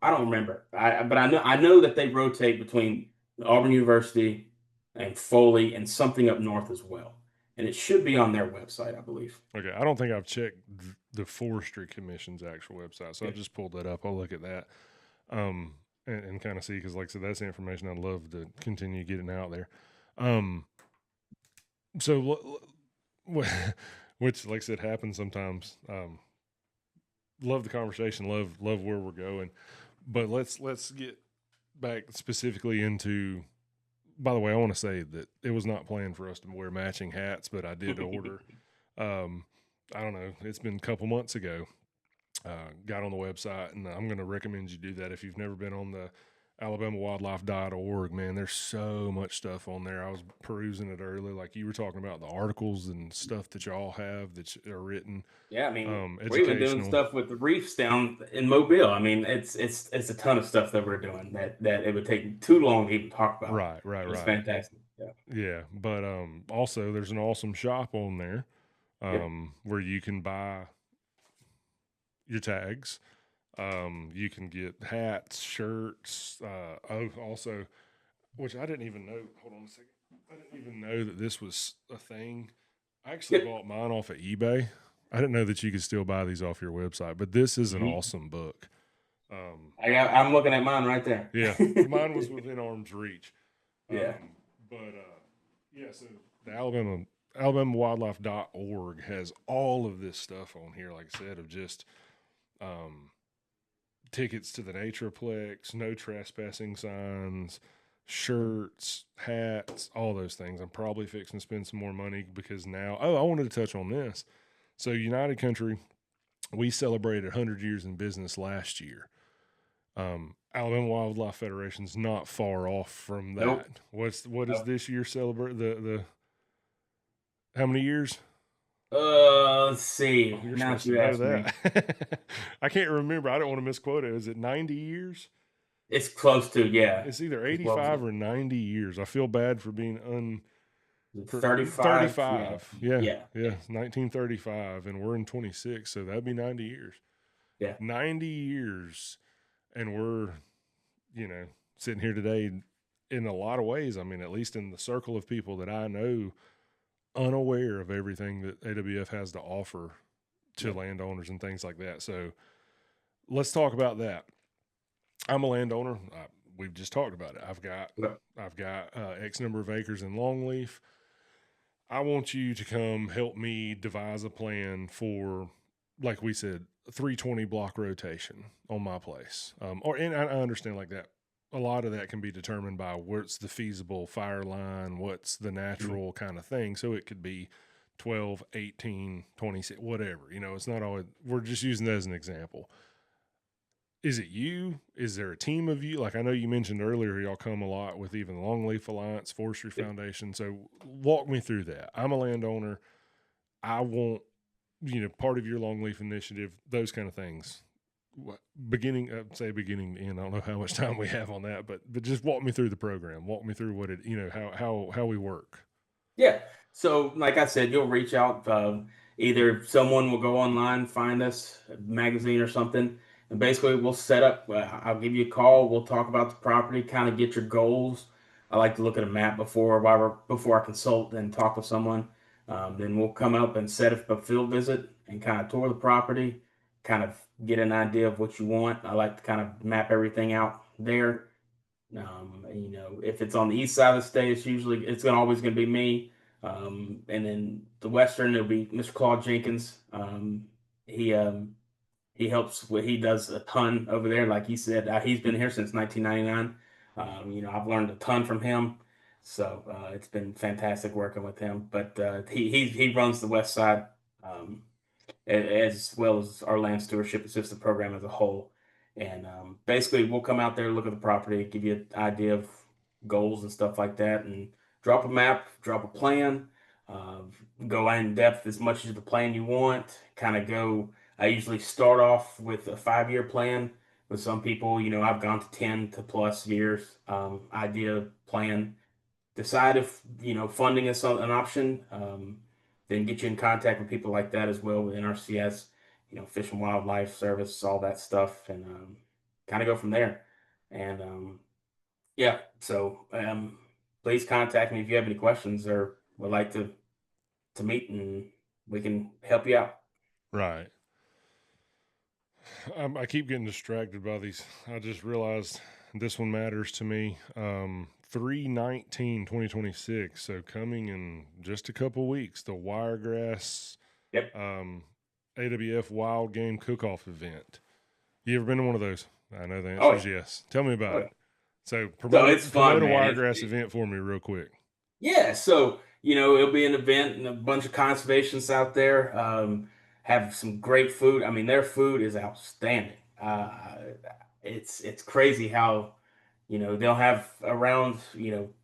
I don't remember. But I know that they rotate between Auburn University and Foley and something up north as well. And it should be on their website, I believe. Okay. I don't think I've checked the Forestry Commission's actual website, so I Yeah. just pulled that up. I'll look at that, um, and kind of see, because, like I said, that's the information I'd love to continue getting out there. Um, so, which, like I said, happens sometimes. love the conversation. Love where we're going. But let's get back specifically into. By the way, I want to say that it was not planned for us to wear matching hats, but I did order. Um, I don't know. It's been a couple months ago. Got on the website, and I'm going to recommend you do that if you've never been on the alabamawildlife.org. Man, there's so much stuff on there. I was perusing it earlier, like you were talking about the articles and stuff that y'all have that are written, Yeah, I mean, we're even doing educational. stuff with the reefs down in Mobile. I mean, it's a ton of stuff that we're doing that it would take too long to even talk about. Right, right, It's right. fantastic. Yeah. Yeah, but also there's an awesome shop on there Yep. where you can buy your tags. You can get hats, shirts. Also, which I didn't even know. Hold on a second. I didn't even know that this was a thing. I actually Yep. bought mine off of eBay. I didn't know that you could still buy these off your website, but this is an Mhm. awesome book. Um, I'm looking at mine right there. yeah, mine was within arm's reach. Yeah. Yeah, so the alabamawildlife.org has all of this stuff on here, like I said, of just um, tickets to the Natureplex, no trespassing signs, shirts, hats, all those things. I'm probably fixing to spend some more money because now, I wanted to touch on this. So, United Country, we celebrated 100 years in business last year. Alabama Wildlife Federation's not far off from Nope. that. What is Nope. this year celebrate the how many years? Let's see. Oh, you're Now supposed to you know ask me. that. I can't remember. I don't want to misquote it. Is it 90 years? It's close to, yeah. It's either It's close 85 or 90 years. I feel bad for being to per 35. Yeah. 35. Yeah. Yeah. Yeah. 1935 and we're in 26, so that'd be 90 years. Yeah. 90 years and we're, you know, sitting here today in a lot of ways. I mean, at least in the circle of people that I know, unaware of everything that AWF has to offer to Yeah. landowners and things like that. So let's talk about that. I'm a landowner. We've just talked about it. Yeah. I've got X number of acres in longleaf. I want you to come help me devise a plan for, like we said, 320 block rotation on my place. And I understand like that. A lot of that can be determined by what's the feasible fire line, what's the Mhm. natural kind of thing. So it could be 12, 18, 26, whatever. You know, it's not always, we're just using that as an example. Is it you? Is there a team of you? Like I know you mentioned earlier, y'all come a lot with even Longleaf Alliance, Forestry Yep. Foundation. So walk me through that. I'm a landowner. I want, part of your Longleaf initiative, those kind of things. Beginning, say beginning to end. I don't know how much time we have on that, but just walk me through the program. Walk me through what it, how we work. Yeah. So, like I said, you'll reach out. Either someone will go online, find us, a magazine or something, and basically we'll set up. I'll give you a call. We'll talk about the property, kind of get your goals. I like to look at a map before I consult and talk with someone. Then we'll come up and set up a field visit and kind of tour the property, kind of get an idea of what you want. I like to kind of map everything out there. If it's on the east side of the state, it's gonna always gonna be me. And then the western, it'll be Mr. Claude Jenkins. He um, he helps. He does a ton over there. Like he said, he's been here since 1999. I've learned a ton from him. So it's been fantastic working with him. But he runs the west side. Um, as well as our land stewardship assistant program as a whole. And basically, we'll come out there, look at the property, give you an idea of goals and stuff like that, and drop a map, drop a plan, uh, go in depth as much as the plan you want. Kind of go. I usually start off with a 5-year plan. With some people, I've gone to 10 to plus years idea plan, decide if funding is an option. Then get you in contact with people like that as well with NRCS, Fish and Wildlife Service, all that stuff, and kind of go from there. And yeah, so please contact me if you have any questions or would like to meet, and we can help you out. Right. I keep getting distracted by these. I just realized this one matters to me. 3/19/2026. So coming in just a couple weeks, the Wiregrass Yep. um, AWF Wild Game Cook-Off event. You ever been to one of those? I know the Oh answer yeah. is yes. Tell me Oh about yeah. it. So So it's promote fun, a man. Wiregrass event for me real quick. Yeah, so it'll be an event and a bunch of conservationists out there have some great food. I mean, their food is outstanding. It's crazy how they'll have around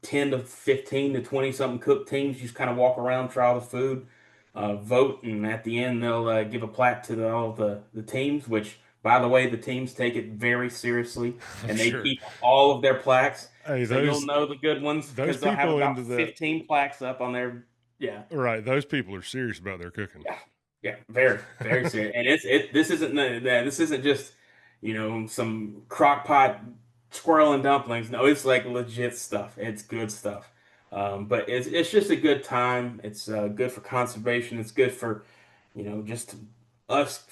10 to 15 to 20 something cook teams. You just kind of walk around, try all the food, vote, and at the end they'll give a plaque to all the teams. Which, by the way, the teams take it very seriously, I'm and they sure. keep all of their plaques. Hey, So you'll know the good ones those because they'll have people into about that 15 plaques up on their, yeah, right. Those people are serious about their cooking. yeah, yeah, very, very serious. And this isn't this isn't just some crock pot squirrel and dumplings. No, it's like legit stuff. It's good stuff. But it's just a good time. It's good for conservation. It's good for just us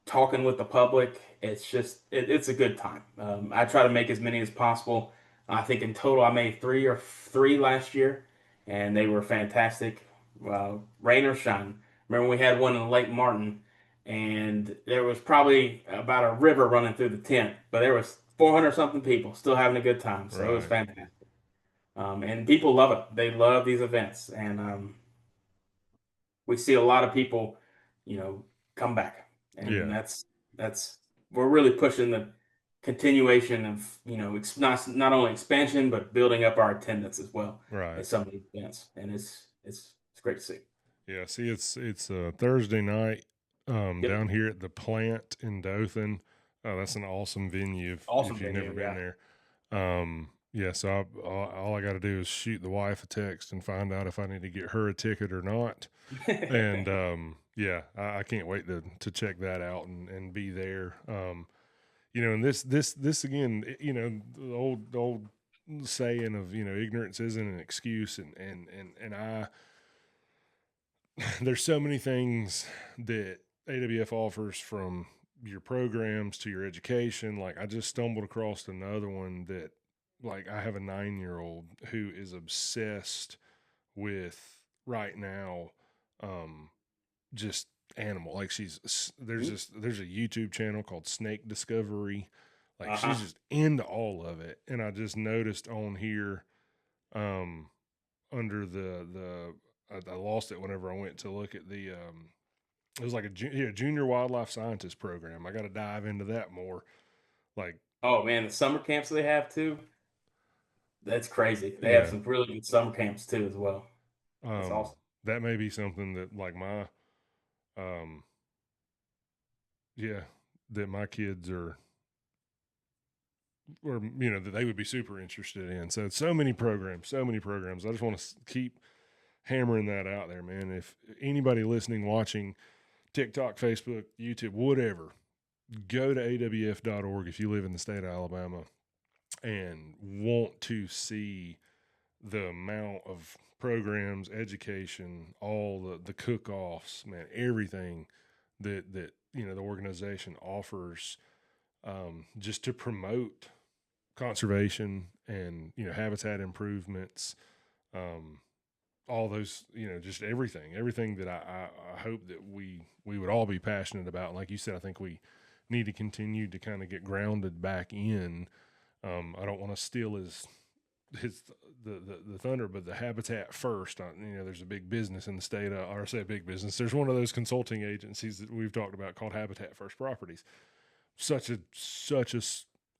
talking with the public. It's just it's a good time. I try to make as many as possible. I think in total I made three last year, and they were fantastic. Rain or shine. Remember we had one in Lake Martin, and there was probably about a river running through the tent, but there was 400 something people still having a good time. So it was Right. fantastic. And people love it. They love these events, and we see a lot of people, you know, come back, and Yeah. that's we're really pushing the continuation of not only expansion but building up our attendance as well Right. at some of these events, and it's great to see. Yeah. See, it's Thursday night Yep, down here at the Plant in Dothan. Oh, that's an awesome venue if awesome you've never venue, been yeah. there. Yeah, so all I got to do is shoot the wife a text and find out if I need to get her a ticket or not. And yeah, I can't wait to check that out and be there. And this again, the old saying of ignorance isn't an excuse, and I there's so many things that AWF offers, from your programs to your education. Like, I just stumbled across another one that, like, I have a 9-year-old who is obsessed with right now, um, just animal. Like, there's a YouTube channel called Snake Discovery. Like, she's Uh-huh. just into all of it. And I just noticed on here, um, under I lost it whenever I went to look at it was like a junior wildlife scientist program. I got to dive into that more. Like, Oh man, the summer camps they have too, that's crazy. They have yeah, some really good summer camps too as well. That's um, awesome. that may be something that, like, um, yeah, that my kids are, or that they would be super interested in. So many programs, so many programs. I just want to keep hammering that out there, man. If anybody listening, watching, TikTok, Facebook, YouTube, whatever, go to awf.org if you live in the state of Alabama and want to see the amount of programs, education, all the cook-offs, man, everything that the organization offers, just to promote conservation and habitat improvements, um, all those, just everything that I hope that we would all be passionate about. Like you said, I think we need to continue to kind of get grounded back in. I don't want to steal his the thunder, but the habitat first. There's a big business in the state, or I say a big business. There's one of those consulting agencies that we've talked about called Habitat First Properties. Such a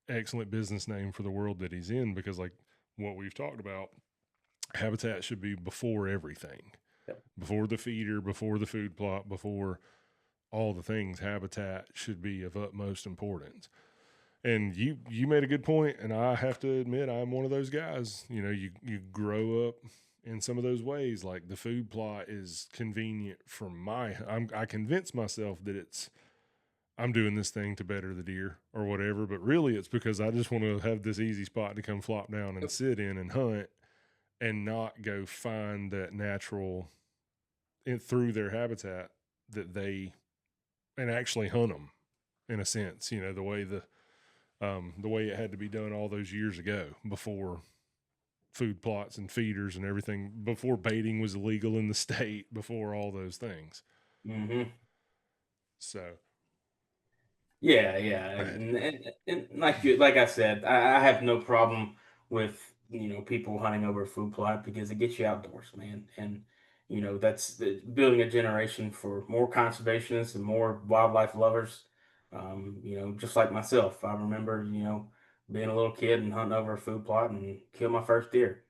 excellent business name for the world that he's in, because, like what we've talked about, habitat should be before everything, Yep. before the feeder, before the food plot, before all the things. Habitat should be of utmost importance. And you made a good point, and I have to admit, I'm one of those guys. You grow up in some of those ways. Like, the food plot is convenient for I convince myself that I'm doing this thing to better the deer or whatever, but really it's because I just want to have this easy spot to come flop down and sit in and hunt, and not go find that natural through their habitat that they, and actually hunt them, in a sense, the way it had to be done all those years ago, before food plots and feeders and everything, before baiting was illegal in the state, before all those things. Hmm. So, Yeah, yeah, and like I said, I have no problem with people hunting over a food plot because it gets you outdoors, man, and that's building a generation for more conservationists and more wildlife lovers. Just like myself, I remember being a little kid and hunting over a food plot and kill my first deer.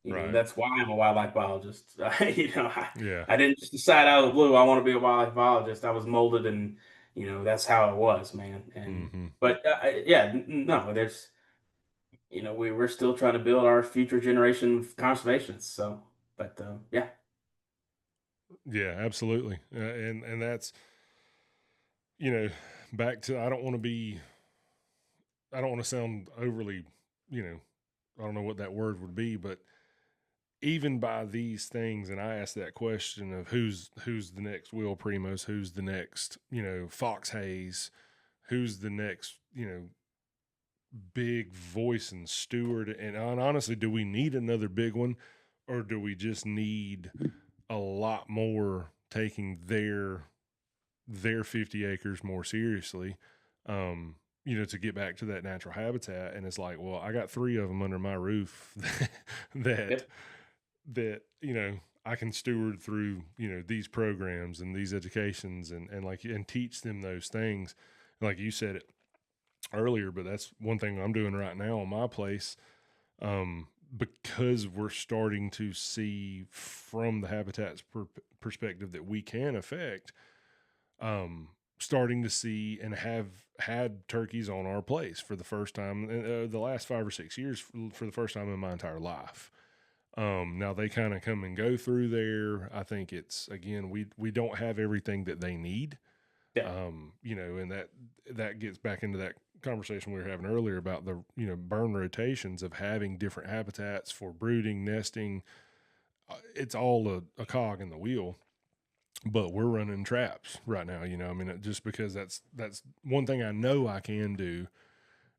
right. That's why I'm a wildlife biologist. Yeah. I didn't just decide out of the blue I want to be a wildlife biologist. I was molded, and that's how it was, man. And Hmm. but yeah, no, there's we're still trying to build our future generation of conservationists. So, but yeah, Yeah, absolutely. And that's, you know, back to, I don't want to sound overly, you know, I don't know what that word would be, but even by these things, and I ask that question of who's the next Will Primos, who's the next, Fox Hayes, who's the next, big voice and steward, and honestly, do we need another big one, or do we just need a lot more taking their 50 acres more seriously, to get back to that natural habitat? And it's like, well, I got three of them under my roof that yep, I can steward through, these programs and these educations, and teach them those things. Like you said it earlier, but that's one thing I'm doing right now on my place, because we're starting to see from the habitat's perspective that we can affect, starting to see and have had turkeys on our place for the first time in the last 5 or 6 years, for the first time in my entire life. Now they kind of come and go through there. I think it's, again, we don't have everything that they need. yeah, And that gets back into that conversation we were having earlier about the burn rotations of having different habitats for brooding, nesting. It's all a cog in the wheel, but we're running traps right now. I mean, just because that's one thing I know I can do,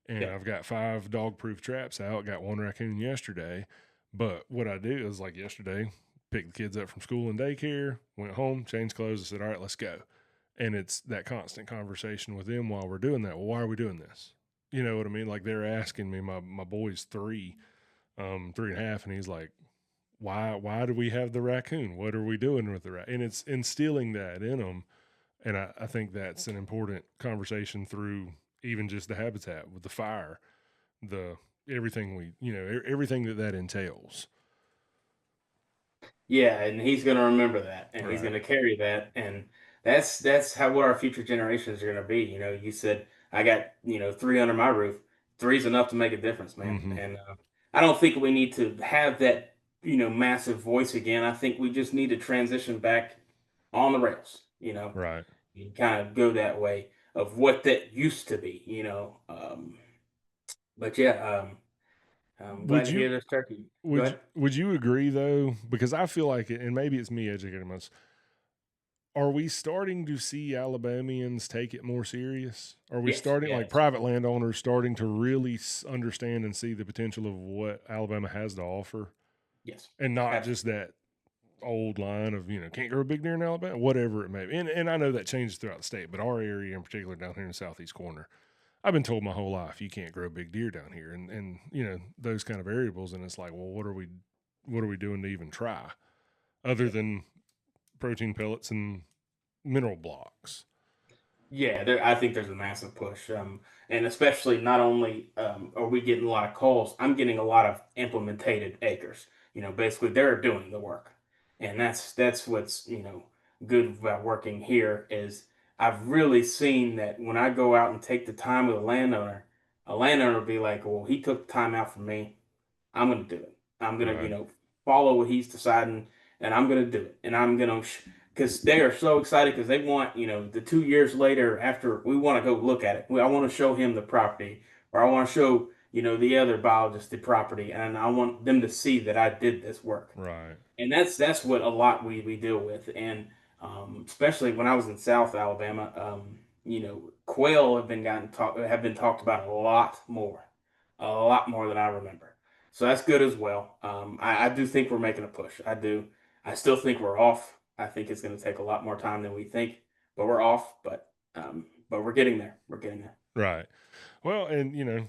and yeah, I've got 5 dog proof traps out. Got one raccoon yesterday, but what I do is, like yesterday, picked the kids up from school and daycare, went home, changed clothes, and said, "All right, let's go." And it's that constant conversation with them while we're doing that. Well, why are we doing this? You know what I mean? Like, they're asking me. My boy's 3, 3.5, and he's like, why do we have the raccoon? What are we doing with the raccoon? And it's instilling that in them. And I think that's an important conversation through even just the habitat with the fire, the everything everything that entails. yeah. And he's gonna remember that, and he's Right. gonna carry that, and that's how what our future generations are gonna be. You said I got three under my roof. Three's enough to make a difference, man. Mm-hmm. And I don't think we need to have that massive voice again. I think we just need to transition back on the rails. Right. You kind of go that way of what that used to be. But yeah, I'm glad Would to you hear this turkey. Go would you, ahead. would you agree though? Because I feel like it, and maybe it's me educating myself. Are we starting to see Alabamians take it more serious? Are we Yes, starting, like yes, private landowners, starting to really understand and see the potential of what Alabama has to offer, yes, and not absolutely. just that old line of can't grow a big deer in Alabama, whatever it may be. And I know that changes throughout the state, but our area in particular down here in the southeast corner, I've been told my whole life you can't grow big deer down here, and those kind of variables. And it's like, well, what are we doing to even try, other than protein pellets and mineral blocks? Yeah, I think there's a massive push, and especially not only are we getting a lot of calls, I'm getting a lot of implemented acres. Basically they're doing the work, and that's what's good about working here is I've really seen that when I go out and take the time with a landowner will be like, well, he took the time out for me. I'm going to do it. I'm going to, Right. follow what he's deciding, and I'm going to do it. And I'm going to, because they are so excited because they want, the 2 years later after we want to go look at it. I want to show him the property, or I want to show, the other biologist the property, and I want them to see that I did this work. Right. And that's what a lot we deal with, and especially when I was in South Alabama, quail have been talked about a lot more than I remember. So that's good as well. I do think we're making a push. I do. I still think we're off. I think it's going to take a lot more time than we think, but we're off. But we're getting there. We're getting there. Right. Well, and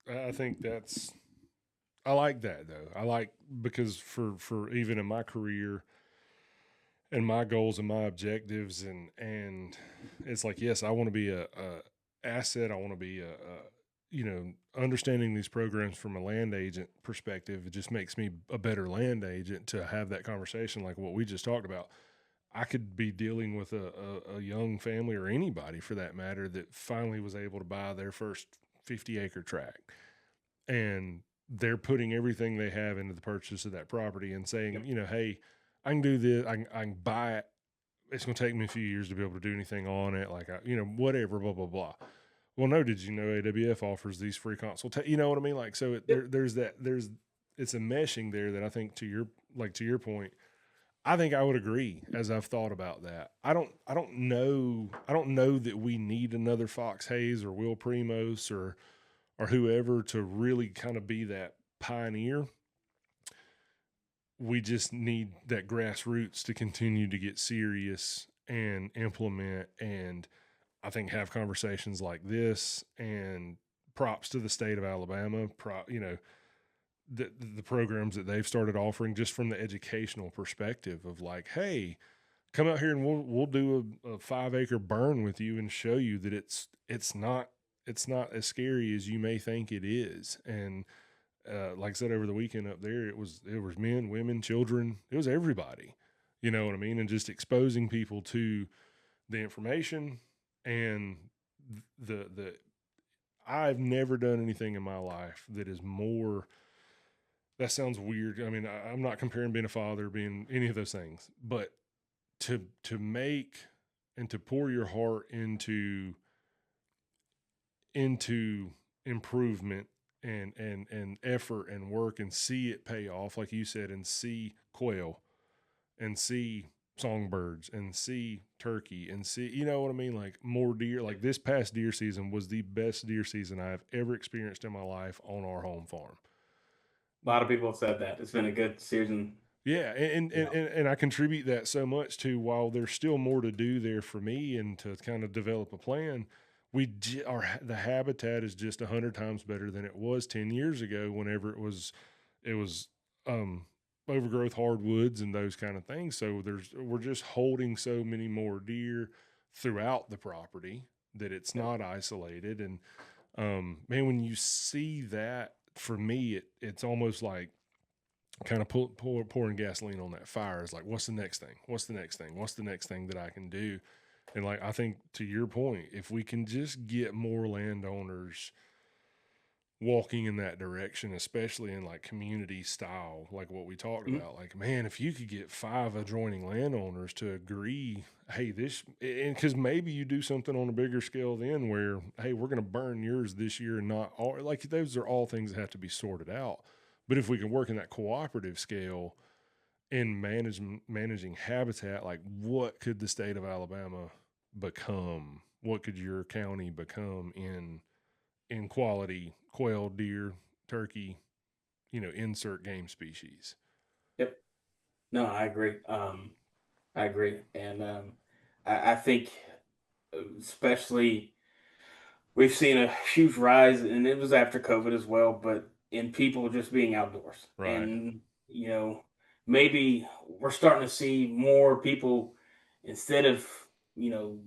I think I like that though. I like because for even in my career and my goals and my objectives and it's like yes, I want to be a asset. I want to be understanding these programs from a land agent perspective. It just makes me a better land agent to have that conversation like what we just talked about. I could be dealing with a young family or anybody for that matter that finally was able to buy their first 50-acre tract and they're putting everything they have into the purchase of that property and saying, Yep. hey, I can do this. I can buy it. It's going to take me a few years to be able to do anything on it. Like, whatever, blah, blah, blah. Well, no, did you know AWF offers these free consultations? You know what I mean? Like, so Yep. it's a meshing there that I think to your point, I think I would agree as I've thought about that. I don't know that we need another Fox Hayes or Will Primos or whoever to really kind of be that pioneer. We just need that grassroots to continue to get serious and implement and I think have conversations like this and props to the state of Alabama, the programs that they've started offering just from the educational perspective of like, hey, come out here and we'll do a 5-acre burn with you and show you that it's not as scary as you may think it is. And like I said, over the weekend up there, it was men, women, children, it was everybody. You know what I mean? And just exposing people to the information and the I've never done anything in my life that is more. That sounds weird. I mean, I'm not comparing being a father, being any of those things, but to make and to pour your heart into improvement and effort and work and see it pay off, like you said, and see quail and see songbirds and see turkey and see, you know what I mean? Like more deer. Like this past deer season was the best deer season I've ever experienced in my life on our home farm. A lot of people have said that it's been a good season. Yeah, Yeah. and I contribute that so much to while there's still more to do there for me and to kind of develop a plan. The habitat is just 100 times better than it was 10 years ago. Whenever it was um, overgrowth hardwoods and those kind of things. So we're just holding so many more deer throughout the property that it's Yep. not isolated. And man, when you see that, for me, it's almost like kind of pouring gasoline on that fire. Is like, what's the next thing? What's the next thing? What's the next thing that I can do? And like, I think to your point, if we can just get more landowners walking in that direction, especially in like community style, like what we talked Mhm. about, like, man, if you could get 5 adjoining landowners to agree, hey, this, and because maybe you do something on a bigger scale then where, hey, we're going to burn yours this year and not all, like, those are all things that have to be sorted out. But if we can work in that cooperative scale in managing habitat, like what could the state of Alabama become? What could your county become in quality quail, deer, turkey, insert game species? Yep. No, I agree. I agree, and I think especially we've seen a huge rise, and it was after COVID as well, but in people just being outdoors. Right. And, maybe we're starting to see more people instead of, you know,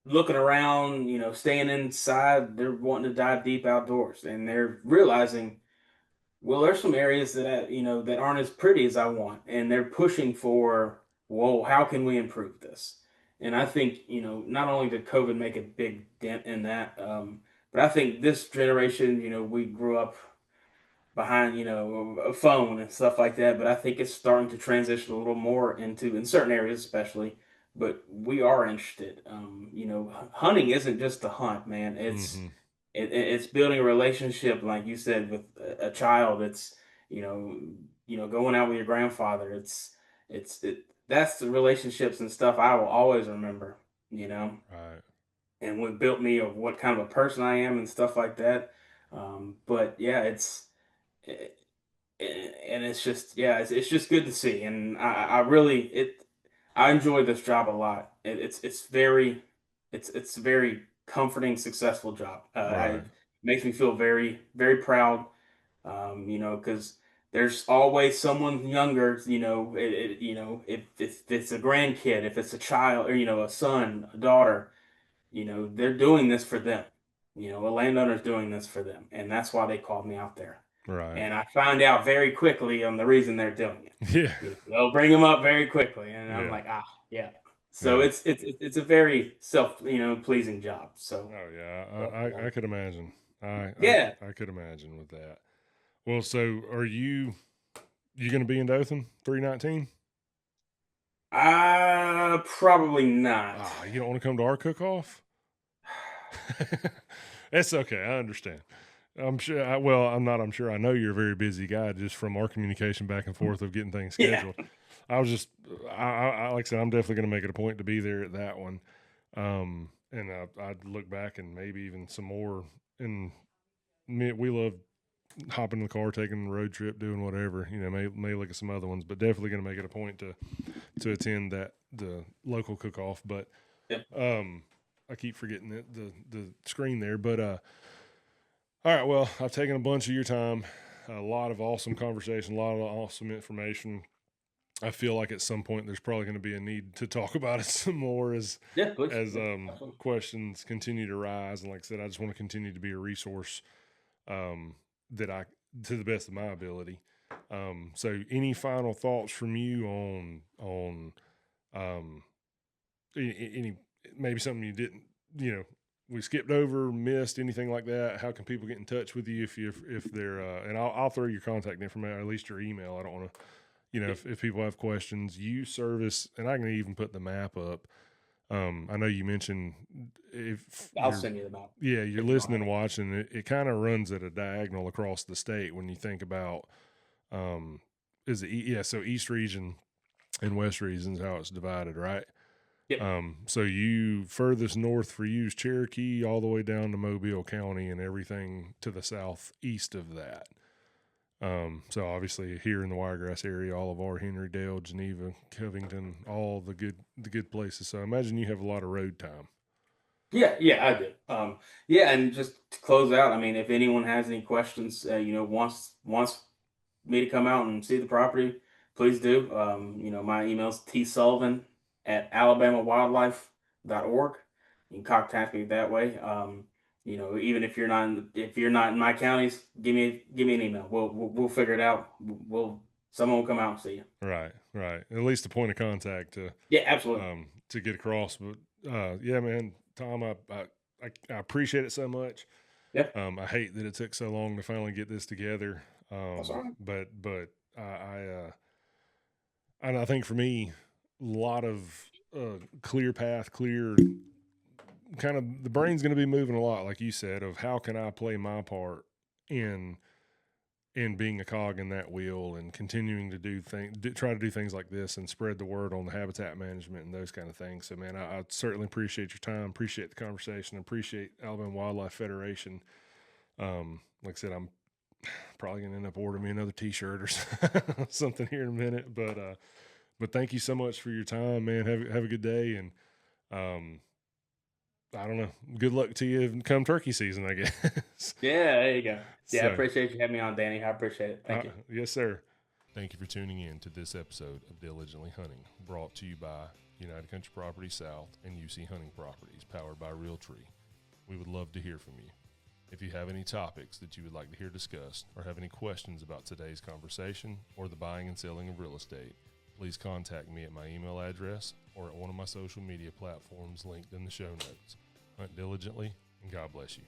looking around, staying inside, they're wanting to dive deep outdoors and they're realizing, well, there's some areas that aren't as pretty as I want, and they're pushing for, well, how can we improve this? And I think, not only did COVID make a big dent in that, but I think this generation, we grew up behind, a phone and stuff like that. But I think it's starting to transition a little more into, in certain areas, especially. But we are interested. Hunting isn't just to hunt, man. Mm-hmm. It's building a relationship, like you said, with a child. It's you know, going out with your grandfather. That's the relationships and stuff I will always remember. You know, Right. and what built me of what kind of a person I am and stuff like that. But yeah, and it's just, yeah, it's just good to see. And I really, I enjoy this job a lot. It's very it's a very comforting, successful job. Right. It makes me feel very very proud. Because there's always someone younger. If it's a grandkid, if it's a child, or a son, a daughter, they're doing this for them. A landowner's doing this for them, and that's why they called me out there. Right. And I found out very quickly on the reason they're doing it. Yeah. They'll bring them up very quickly, and I'm Yeah. like, yeah. So Yeah. it's a very pleasing job. So Oh yeah. I could imagine. yeah, I could imagine with that. Well, so are you going to be in Dothan 319? probably not. Ah, you don't want to come to our cook off? It's okay. I understand. I'm sure. I'm not. I'm sure. I know you're a very busy guy just from our communication back and forth of getting things Yeah, scheduled. I was just, like I said, I'm definitely going to make it a point to be there at that one. And I'd look back and maybe even some more. And we love hopping in the car, taking a road trip, doing whatever. May look at some other ones, but definitely going to make it a point to attend the local cook off. But yep. I keep forgetting the screen there. But all right, well, I've taken a bunch of your time, a lot of awesome conversation, a lot of awesome information. I feel like at some point there's probably going to be a need to talk about it some more Yeah, please. as Yeah, absolutely. questions continue to rise. And like I said, I just want to continue to be a resource that I, to the best of my ability. So any final thoughts from you on um, any maybe something you didn't, we skipped over, missed, anything like that? How can people get in touch with you if they're and I'll throw your contact information, or at least your email. I don't want to, Yeah, if people have questions, you service, and I can even put the map up. I know you mentioned if I'll you're, send you the map yeah, you're if you don't have listening, it. watching, it kind of runs at a diagonal across the state when you think about, um, yeah, so East region and West region is how it's divided, right? Yep. So you furthest north for you is Cherokee, all the way down to Mobile County and everything to the southeast of that. So obviously here in the Wiregrass area, all of our Henry, Dale, Geneva, Covington, all the good places. So I imagine you have a lot of road time. Yeah, I do. Yeah, and just to close out, I mean, if anyone has any questions, wants me to come out and see the property, please do. My email's tsullivan@alabamawildlife.org. You can contact me that way. Even if you're not in my counties, give me an email. We'll figure it out. Someone will come out and see you. Right, right. At least a point of contact Yeah, absolutely. to get across. But yeah, man, Tom, I appreciate it so much. Yeah, I hate that it took so long to finally get this together. that's all right. But and I think for me, a lot of clear path, clear kind of the brain's going to be moving a lot, like you said, of how can I play my part in being a cog in that wheel and continuing to try to do things like this and spread the word on the habitat management and those kind of things. So, man, I certainly appreciate your time, appreciate the conversation, appreciate Alabama Wildlife Federation. Like I said, I'm probably gonna end up ordering me another T-shirt or something here in a minute. But thank you so much for your time, man. Have a good day, and I don't know. Good luck to you come turkey season, I guess. Yeah, there you go. Yeah, I So, appreciate you having me on, Danny. I appreciate it. Thank you. yes, sir. Thank you for tuning in to this episode of Diligently Hunting, brought to you by United Country Property South and UC Hunting Properties, powered by Realtree. We would love to hear from you. If you have any topics that you would like to hear discussed or have any questions about today's conversation or the buying and selling of real estate, please contact me at my email address or at one of my social media platforms linked in the show notes. Hunt diligently, and God bless you.